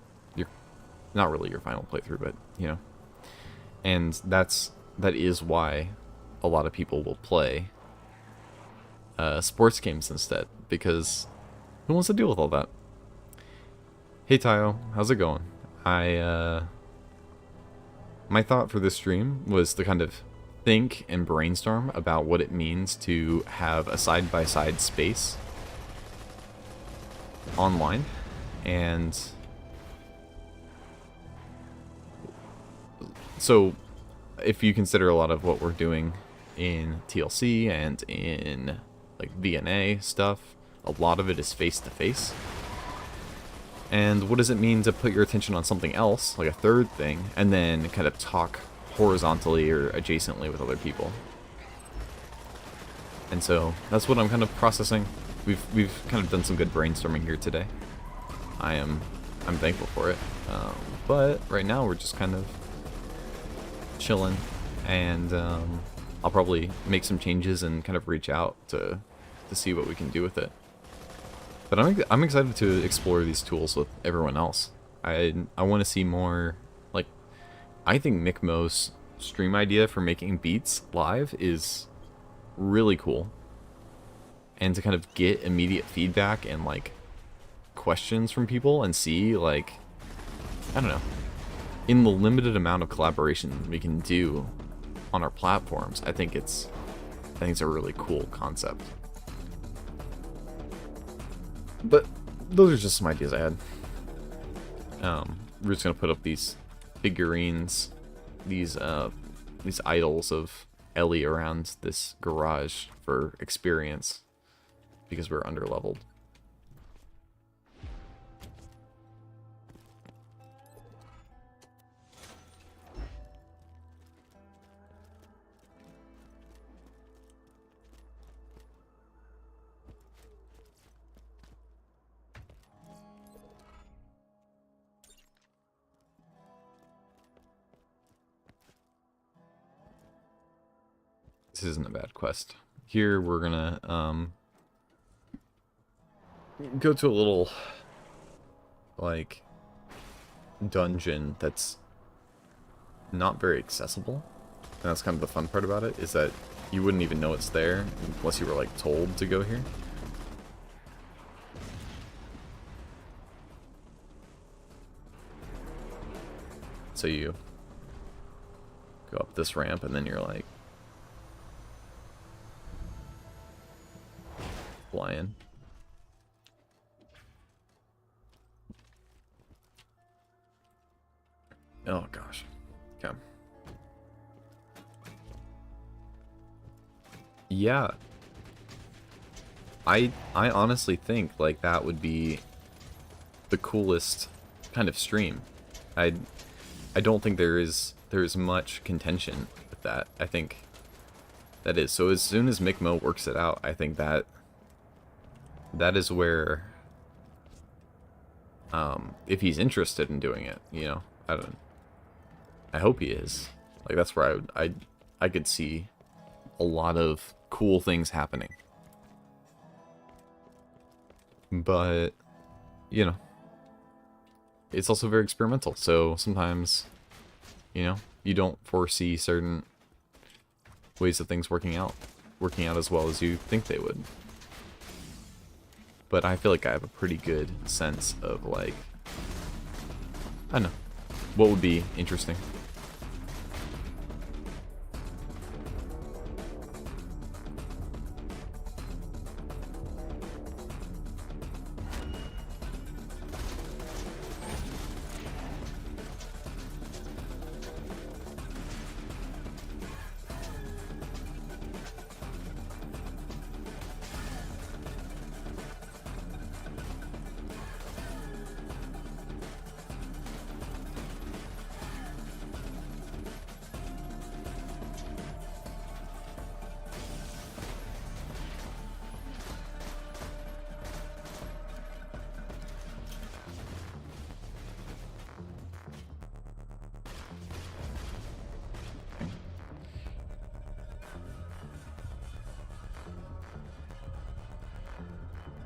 Not really your final playthrough, but you know. And that is why a lot of people will play sports games instead, because who wants to deal with all that? Hey Tayo, how's it going? My thought for this stream was to kind of think and brainstorm about what it means to have a side-by-side space online, and so if you consider a lot of what we're doing in TLC and in like VNA stuff, a lot of it is face-to-face. And what does it mean to put your attention on something else, like a third thing, and then kind of talk horizontally or adjacently with other people? And so that's what I'm kind of processing. We've kind of done some good brainstorming here today. I'm thankful for it. But right now we're just kind of chilling, and I'll probably make some changes and kind of reach out to see what we can do with it. But I'm excited to explore these tools with everyone else. I want to see more. Like, I think McMo's stream idea for making beats live is really cool, and to kind of get immediate feedback and like questions from people and see, like, I don't know, in the limited amount of collaboration we can do on our platforms, I think it's a really cool concept. But those are just some ideas I had. We're just gonna put up these figurines, these idols of Ellie around this garage for experience because we're underleveled. This isn't a bad quest. Here we're gonna go to a little like dungeon that's not very accessible. And that's kind of the fun part about it, is that you wouldn't even know it's there unless you were like told to go here. So you go up this ramp and then you're like flying. Oh gosh. Okay. Yeah. I honestly think like that would be the coolest kind of stream. I don't think there is much contention with that. I think that is. So as soon as Mikmo works it out, I think that is where if he's interested in doing it, you know, I hope he is. Like that's where I could see a lot of cool things happening. But you know, it's also very experimental, so sometimes, you know, you don't foresee certain ways of things working out as well as you think they would. But I feel like I have a pretty good sense of, like, I don't know, what would be interesting.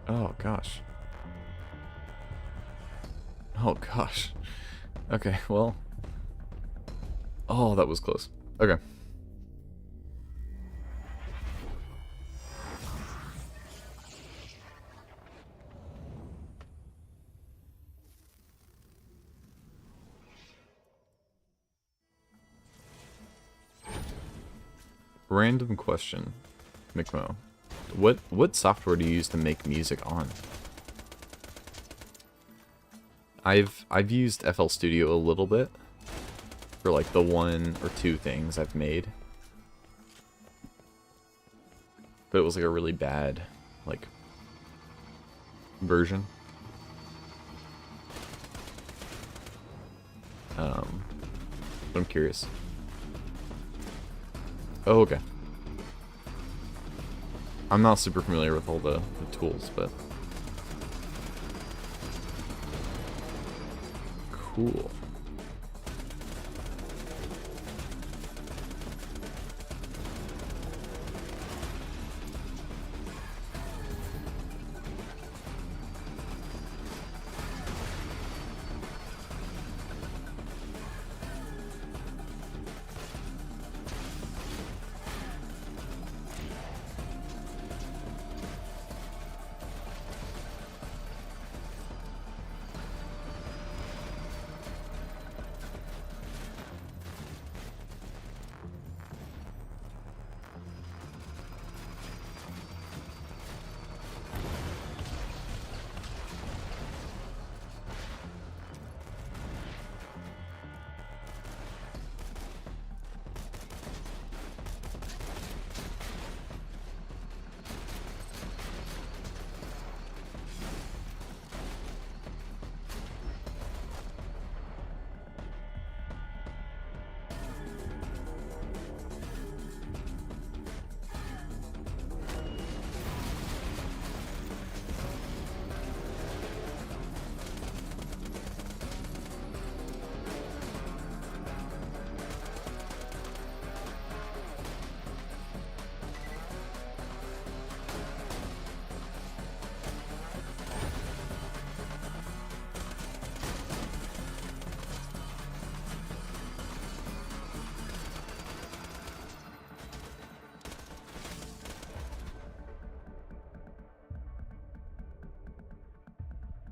Oh, gosh. Oh, gosh. Okay, well. Oh, that was close. Okay. Random question, Mikmo. What software do you use to make music on? I've used FL Studio a little bit for like the 1 or 2 things I've made. But it was like a really bad like version. But I'm curious. Oh, okay. I'm not super familiar with all the tools, but cool.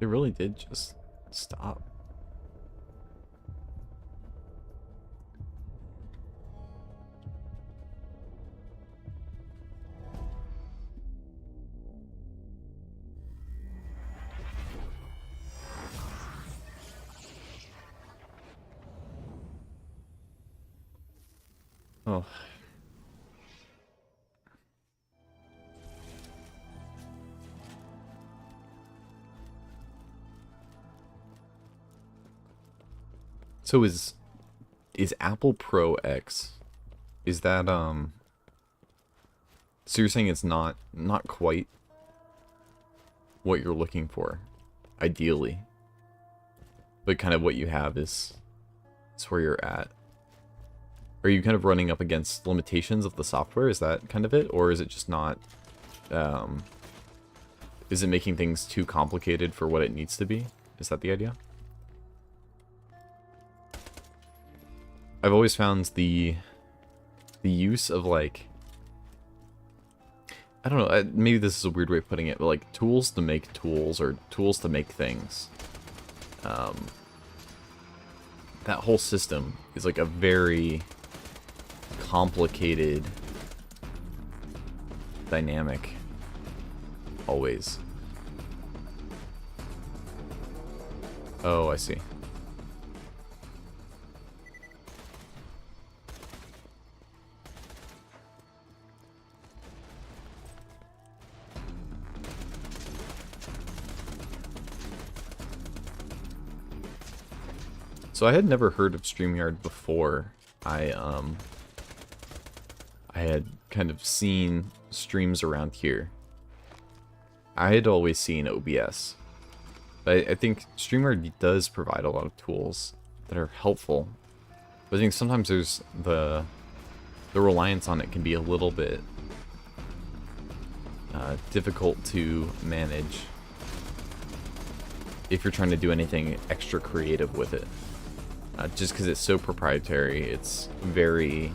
It really did just stop. Oh. So is Apple Pro X, is that so you're saying it's not quite what you're looking for ideally, but kind of what you have is where you're at? Are you kind of running up against limitations of the software? Is that kind of it? Or is it just not, is it making things too complicated for what it needs to be? Is that the idea? I've always found the use of, like, I don't know, maybe this is a weird way of putting it, but like tools to make tools or tools to make things. That whole system is like a very complicated dynamic, always. Oh, I see. So I had never heard of StreamYard before. I had kind of seen streams around here. I had always seen OBS. But I think StreamYard does provide a lot of tools that are helpful. But I think sometimes there's the reliance on it can be a little bit difficult to manage if you're trying to do anything extra creative with it. Just because it's so proprietary, it's very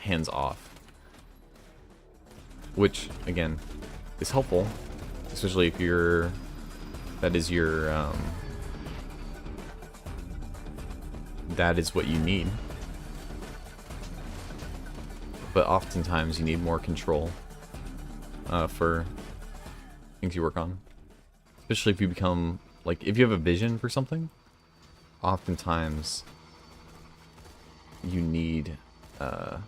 hands-off. Which, again, is helpful, especially if you're... that is your... that is what you need. But oftentimes you need more control for things you work on. Especially if you become... like, if you have a vision for something, oftentimes you need I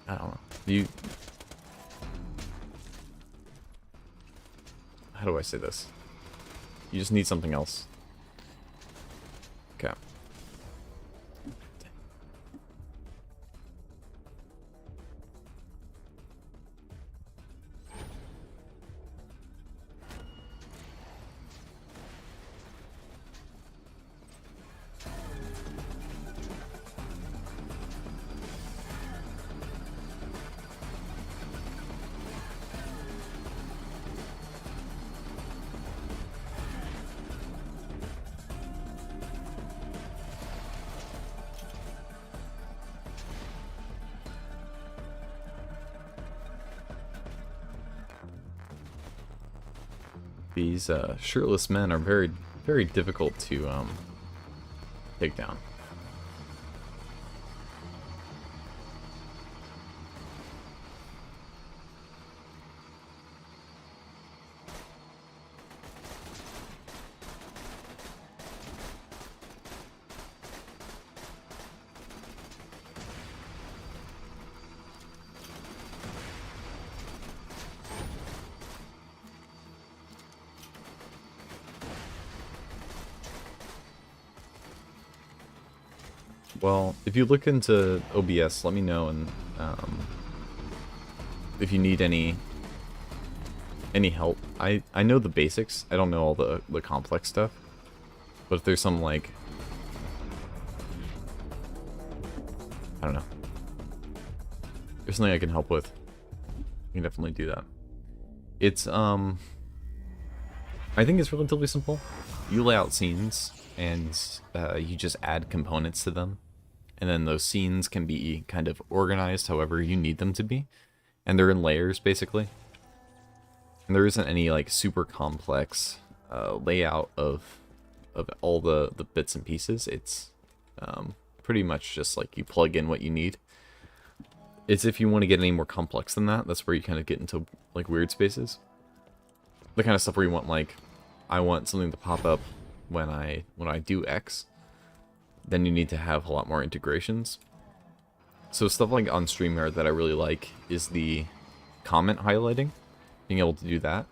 don't know, how do I say this? You just need something else. Okay. These shirtless men are very, very difficult to take down. Well, if you look into OBS, let me know, and if you need any help. I know the basics. I don't know all the complex stuff. But if there's some, like, I don't know, there's something I can help with, you can definitely do that. It's I think it's relatively simple. You lay out scenes and you just add components to them. And then those scenes can be kind of organized however you need them to be. And they're in layers, basically. And there isn't any like super complex layout of all the bits and pieces. It's pretty much just like you plug in what you need. It's if you want to get any more complex than that, that's where you kind of get into like weird spaces. The kind of stuff where you want like, I want something to pop up when I do X, then you need to have a lot more integrations. So stuff like on StreamYard that I really like is the comment highlighting, being able to do that.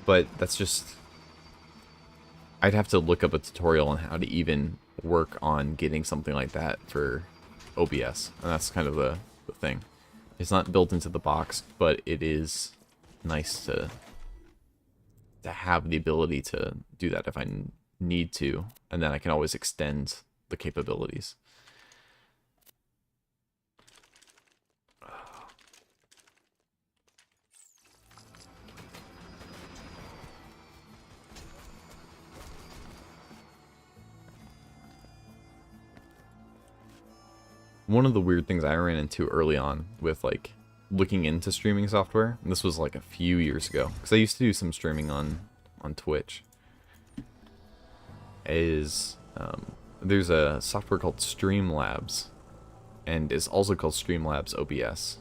But that's just, I'd have to look up a tutorial on how to even work on getting something like that for OBS, and that's kind of the thing. It's not built into the box, but it is nice to have the ability to do that if I need to, and then I can always extend the capabilities. One of the weird things I ran into early on with like looking into streaming software, and this was like a few years ago, because I used to do some streaming on Twitch, is there's a software called Streamlabs, and it's also called Streamlabs OBS,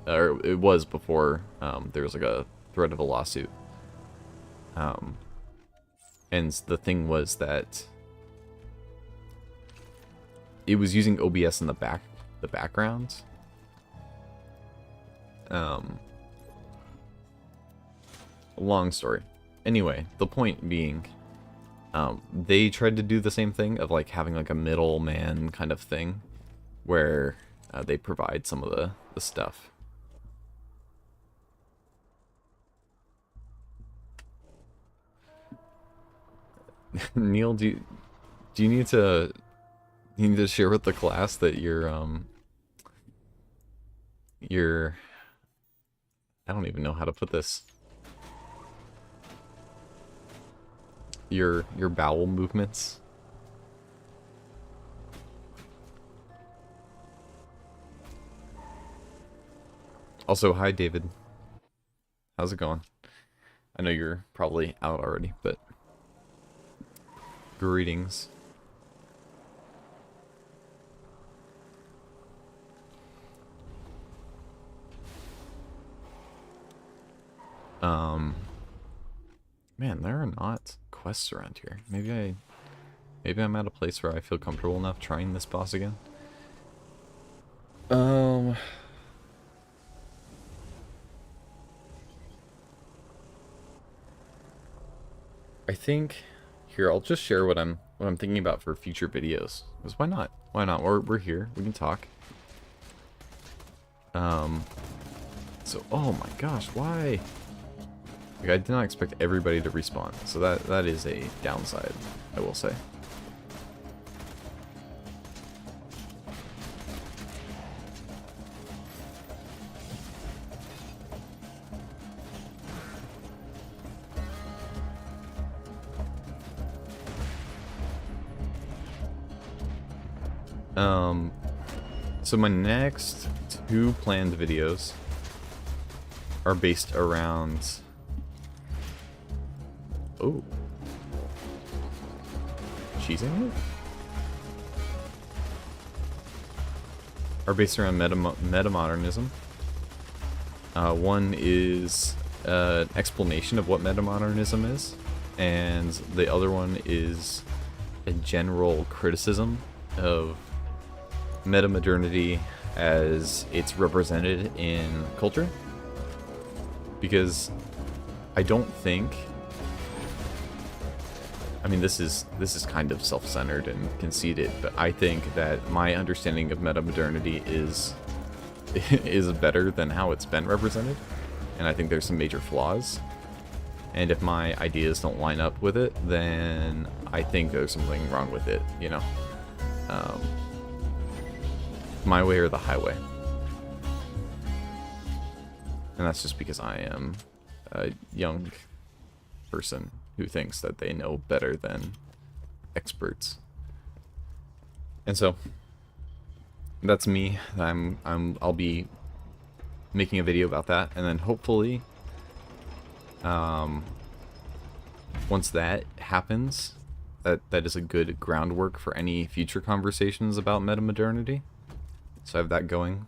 or it was before there was like a threat of a lawsuit. And the thing was that it was using OBS in the background. Long story. Anyway, the point being, they tried to do the same thing of like having like a middleman kind of thing, where they provide some of the stuff. Neil, do you need to share with the class that you're I don't even know how to put this. Your bowel movements. Also, hi David. How's it going? I know you're probably out already, but greetings. Man, there are not quests around here. Maybe I'm at a place where I feel comfortable enough trying this boss again. I think here I'll just share what I'm thinking about for future videos. Because why not? Why not? We're here. We can talk. So oh my gosh, why? Like, I did not expect everybody to respawn, so that is a downside, I will say. So my next 2 planned videos are based around... Oh. Cheesing it? Are based around metamodernism. One is an explanation of what metamodernism is, and the other one is a general criticism of metamodernity as it's represented in culture. Because I don't think... I mean, this is kind of self-centered and conceited, but I think that my understanding of metamodernity is better than how it's been represented, and I think there's some major flaws. And if my ideas don't line up with it, then I think there's something wrong with it, you know? My way or the highway. And that's just because I am a young person who thinks that they know better than experts. And so that's me. I'll be making a video about that, and then hopefully, once that happens, that is a good groundwork for any future conversations about metamodernity. So I have that going.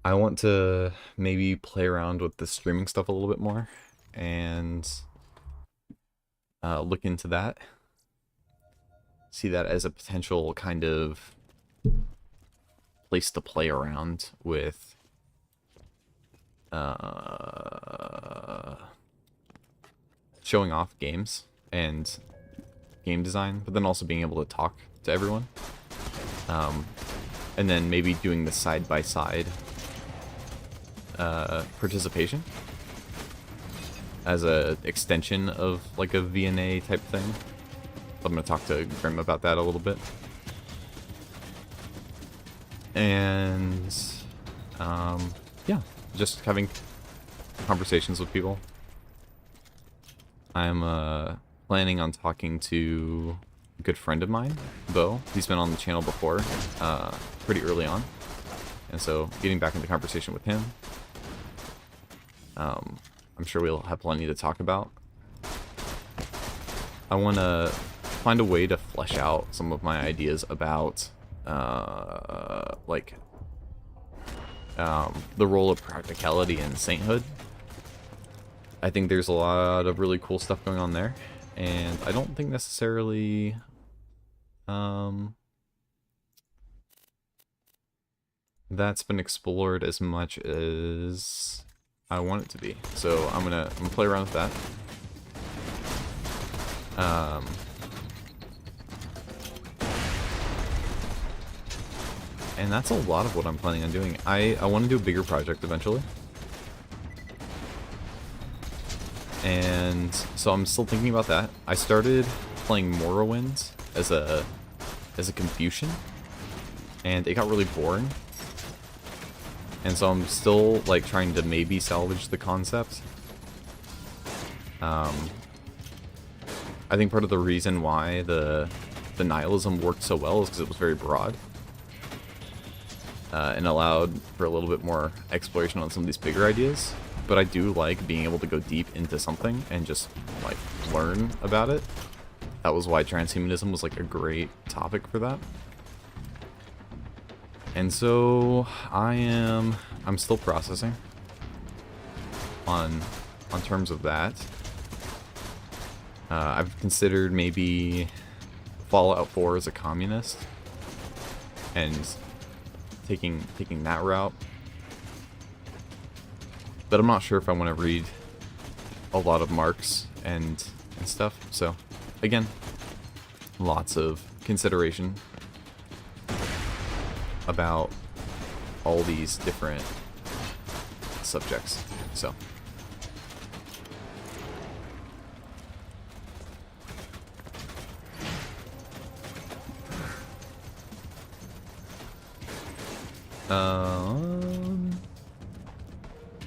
I want to maybe play around with the streaming stuff a little bit more and look into that. See that as a potential kind of place to play around with showing off games and game design, but then also being able to talk to everyone. And then maybe doing the side-by-side participation as a extension of like a VNA type thing. I'm going to talk to Grim about that a little bit. And yeah, just having conversations with people. I'm planning on talking to a good friend of mine, Bo. He's been on the channel before, pretty early on. And so getting back into conversation with him. I'm sure we'll have plenty to talk about. I want to find a way to flesh out some of my ideas about like the role of practicality in sainthood. I think there's a lot of really cool stuff going on there, and I don't think necessarily that's been explored as much as I want it to be. So I'm gonna play around with that. And that's a lot of what I'm planning on doing. I want to do a bigger project eventually. And so I'm still thinking about that. I started playing Morrowind as a Confucian, and it got really boring. And so I'm still like trying to maybe salvage the concept. I think part of the reason why the nihilism worked so well is because it was very broad. And allowed for a little bit more exploration on some of these bigger ideas. But I do like being able to go deep into something and just like learn about it. That was why transhumanism was like a great topic for that. And so I'm still processing on terms of that. I've considered maybe Fallout 4 as a communist and taking that route. But I'm not sure if I want to read a lot of Marx and stuff. So, again, lots of consideration about all these different subjects. So,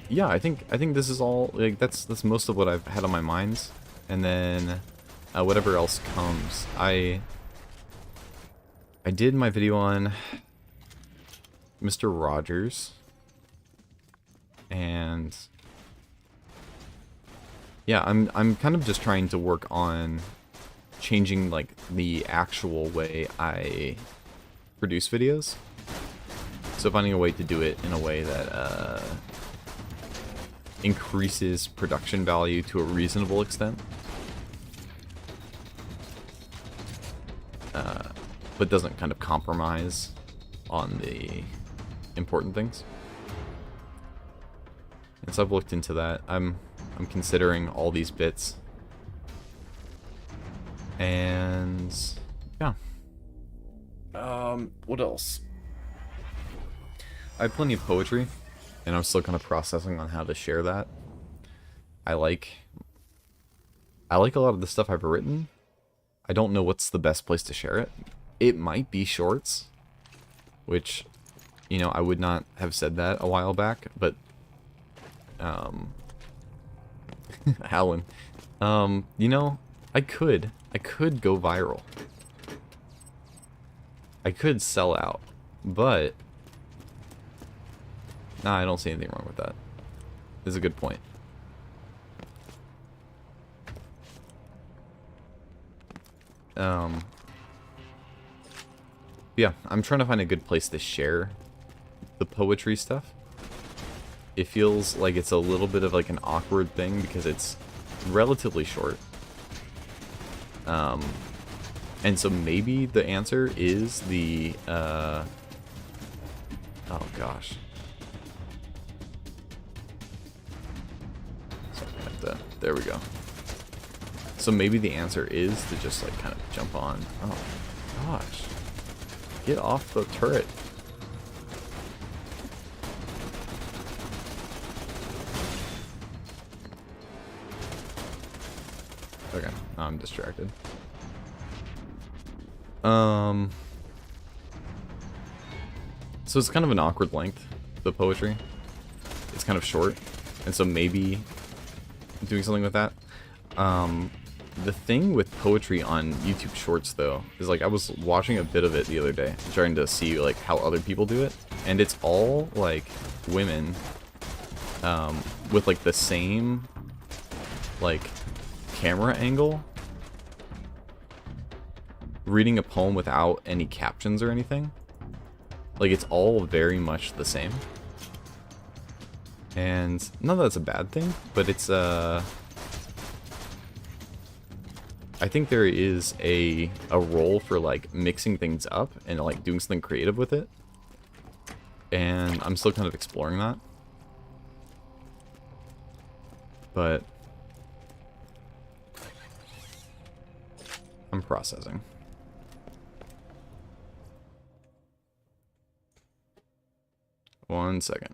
yeah, I think this is all, like, that's most of what I've had on my mind, and then whatever else comes. I did my video on Mr. Rogers, and yeah, I'm kind of just trying to work on changing like the actual way I produce videos. So finding a way to do it in a way that increases production value to a reasonable extent, but doesn't kind of compromise on the important things. And so I've looked into that. I'm considering all these bits, and yeah. What else? I have plenty of poetry, and I'm still kind of processing on how to share that. I like a lot of the stuff I've written. I don't know what's the best place to share it. It might be shorts, which, you know, I would not have said that a while back, but Alan, you know, I could go viral. I could sell out, but Nah, I don't see anything wrong with that. This is a good point. Yeah, I'm trying to find a good place to share the poetry stuff. It feels like it's a little bit of like an awkward thing because it's relatively short. And so maybe the answer is the, oh gosh. So I have to, there we go. So maybe the answer is to just like kind of jump on. Oh gosh. Get off the turret. Okay, I'm distracted. So it's kind of an awkward length, the poetry. It's kind of short, and so maybe doing something with that. The thing with poetry on YouTube Shorts, though, is like I was watching a bit of it the other day, trying to see like how other people do it, and it's all like women with like the same like camera angle reading a poem without any captions or anything. Like, it's all very much the same. And not that that's a bad thing, but it's I think there is a role for like mixing things up and like doing something creative with it. And I'm still kind of exploring that. But I'm processing. One second.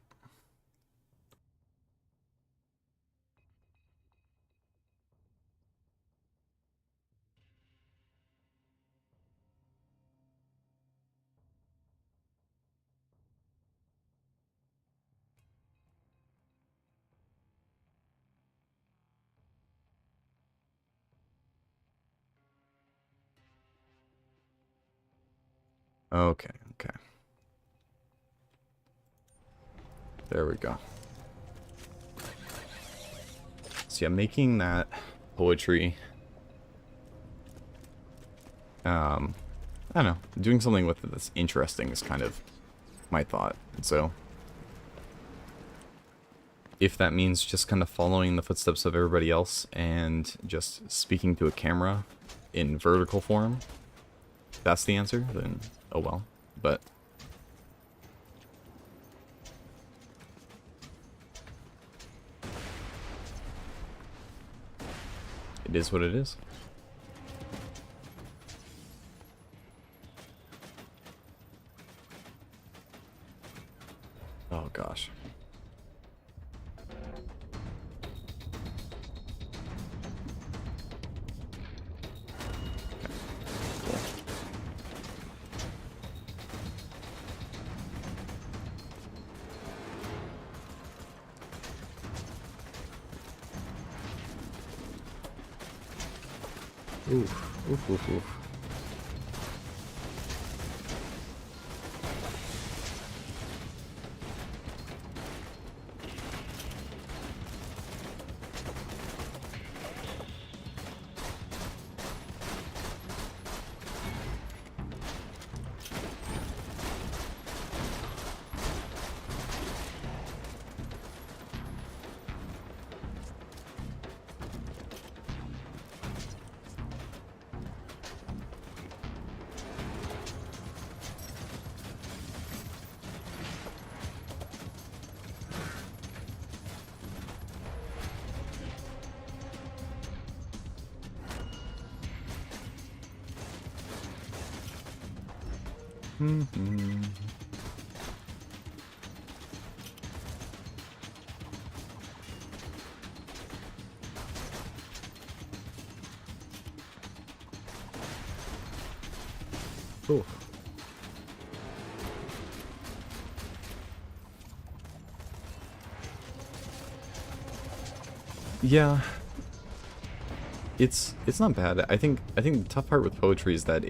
Okay, okay. There we go. So yeah, making that poetry, I don't know, doing something with it that's interesting is kind of my thought. And so if that means just kind of following the footsteps of everybody else and just speaking to a camera in vertical form, that's the answer, then oh well. But it is what it is. Oh gosh. Oof, oof, oof, oof. Mm-hmm. Ooh. Yeah. It's not bad. I think the tough part with poetry is that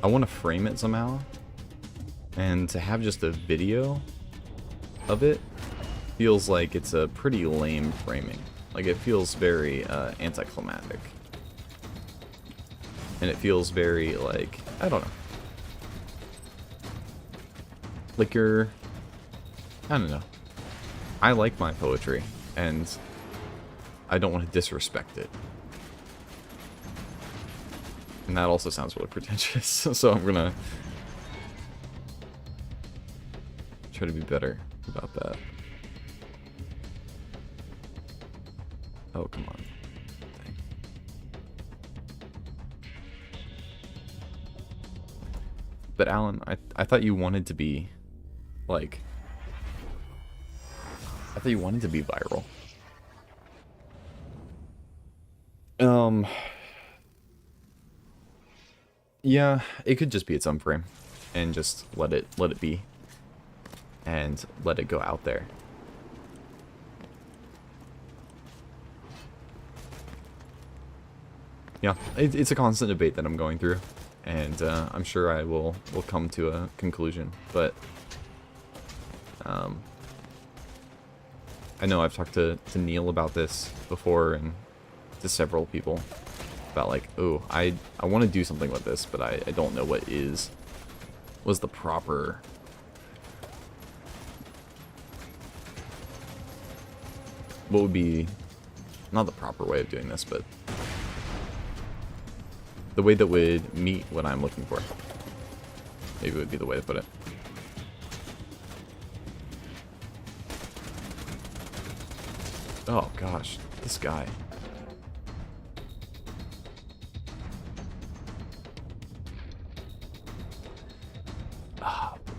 I want to frame it somehow. And to have just a video of it feels like it's a pretty lame framing. Like, it feels very anticlimactic. And it feels very, like, I don't know. Like I don't know. I like my poetry, and I don't want to disrespect it. And that also sounds really pretentious, so I'm gonna try to be better about that. Oh, come on. Dang. But Alan, I thought you wanted to be, like... I thought you wanted to be viral. Yeah, it could just be its own frame. And just let it be. And let it go out there. Yeah, it's a constant debate that I'm going through, and I'm sure I will come to a conclusion. But I know I've talked to Neil about this before, and to several people about, like, oh, I want to do something with this, but I don't know what was the proper... What would be, not the proper way of doing this, but the way that would meet what I'm looking for. Maybe would be the way to put it. Oh gosh, this guy.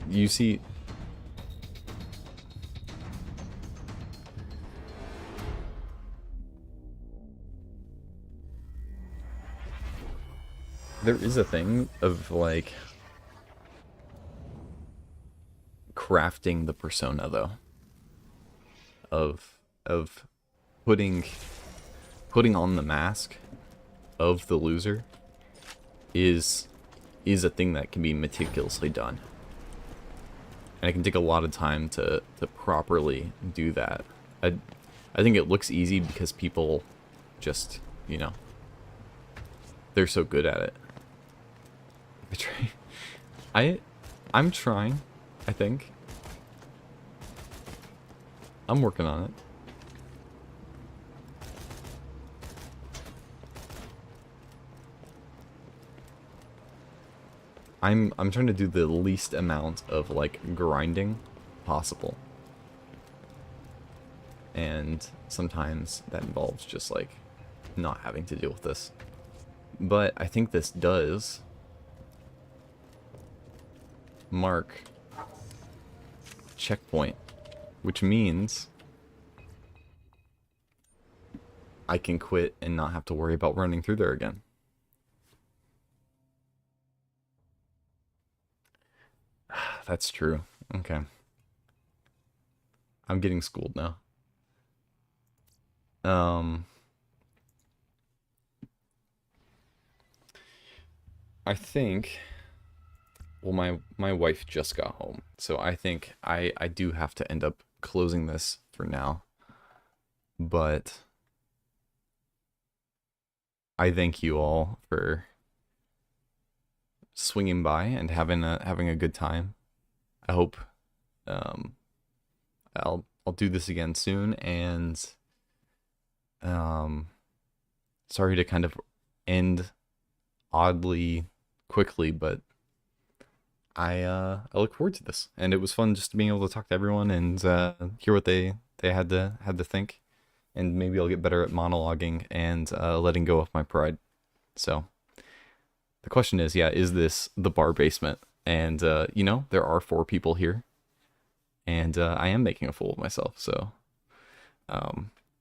You see... There is a thing of, like, crafting the persona, though. Of putting on the mask of the loser is a thing that can be meticulously done. And it can take a lot of time to properly do that. I think it looks easy because people just, you know, they're so good at it. I'm trying, I think. I'm working on it. I'm trying to do the least amount of, like, grinding possible. And sometimes that involves just, like, not having to deal with this. But I think this does mark checkpoint, which means I can quit and not have to worry about running through there again. That's true. Okay. I'm getting schooled now. I think... Well, my wife just got home, so I think I do have to end up closing this for now. But I thank you all for swinging by and having a good time. I hope I'll do this again soon, and sorry to kind of end oddly quickly, but I look forward to this, and it was fun just being able to talk to everyone and hear what they had to think, and maybe I'll get better at monologuing and letting go of my pride. So the question is, yeah, is this the bar basement? And you know, there are 4 people here, and I am making a fool of myself. So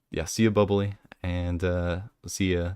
yeah, see ya, bubbly, and see ya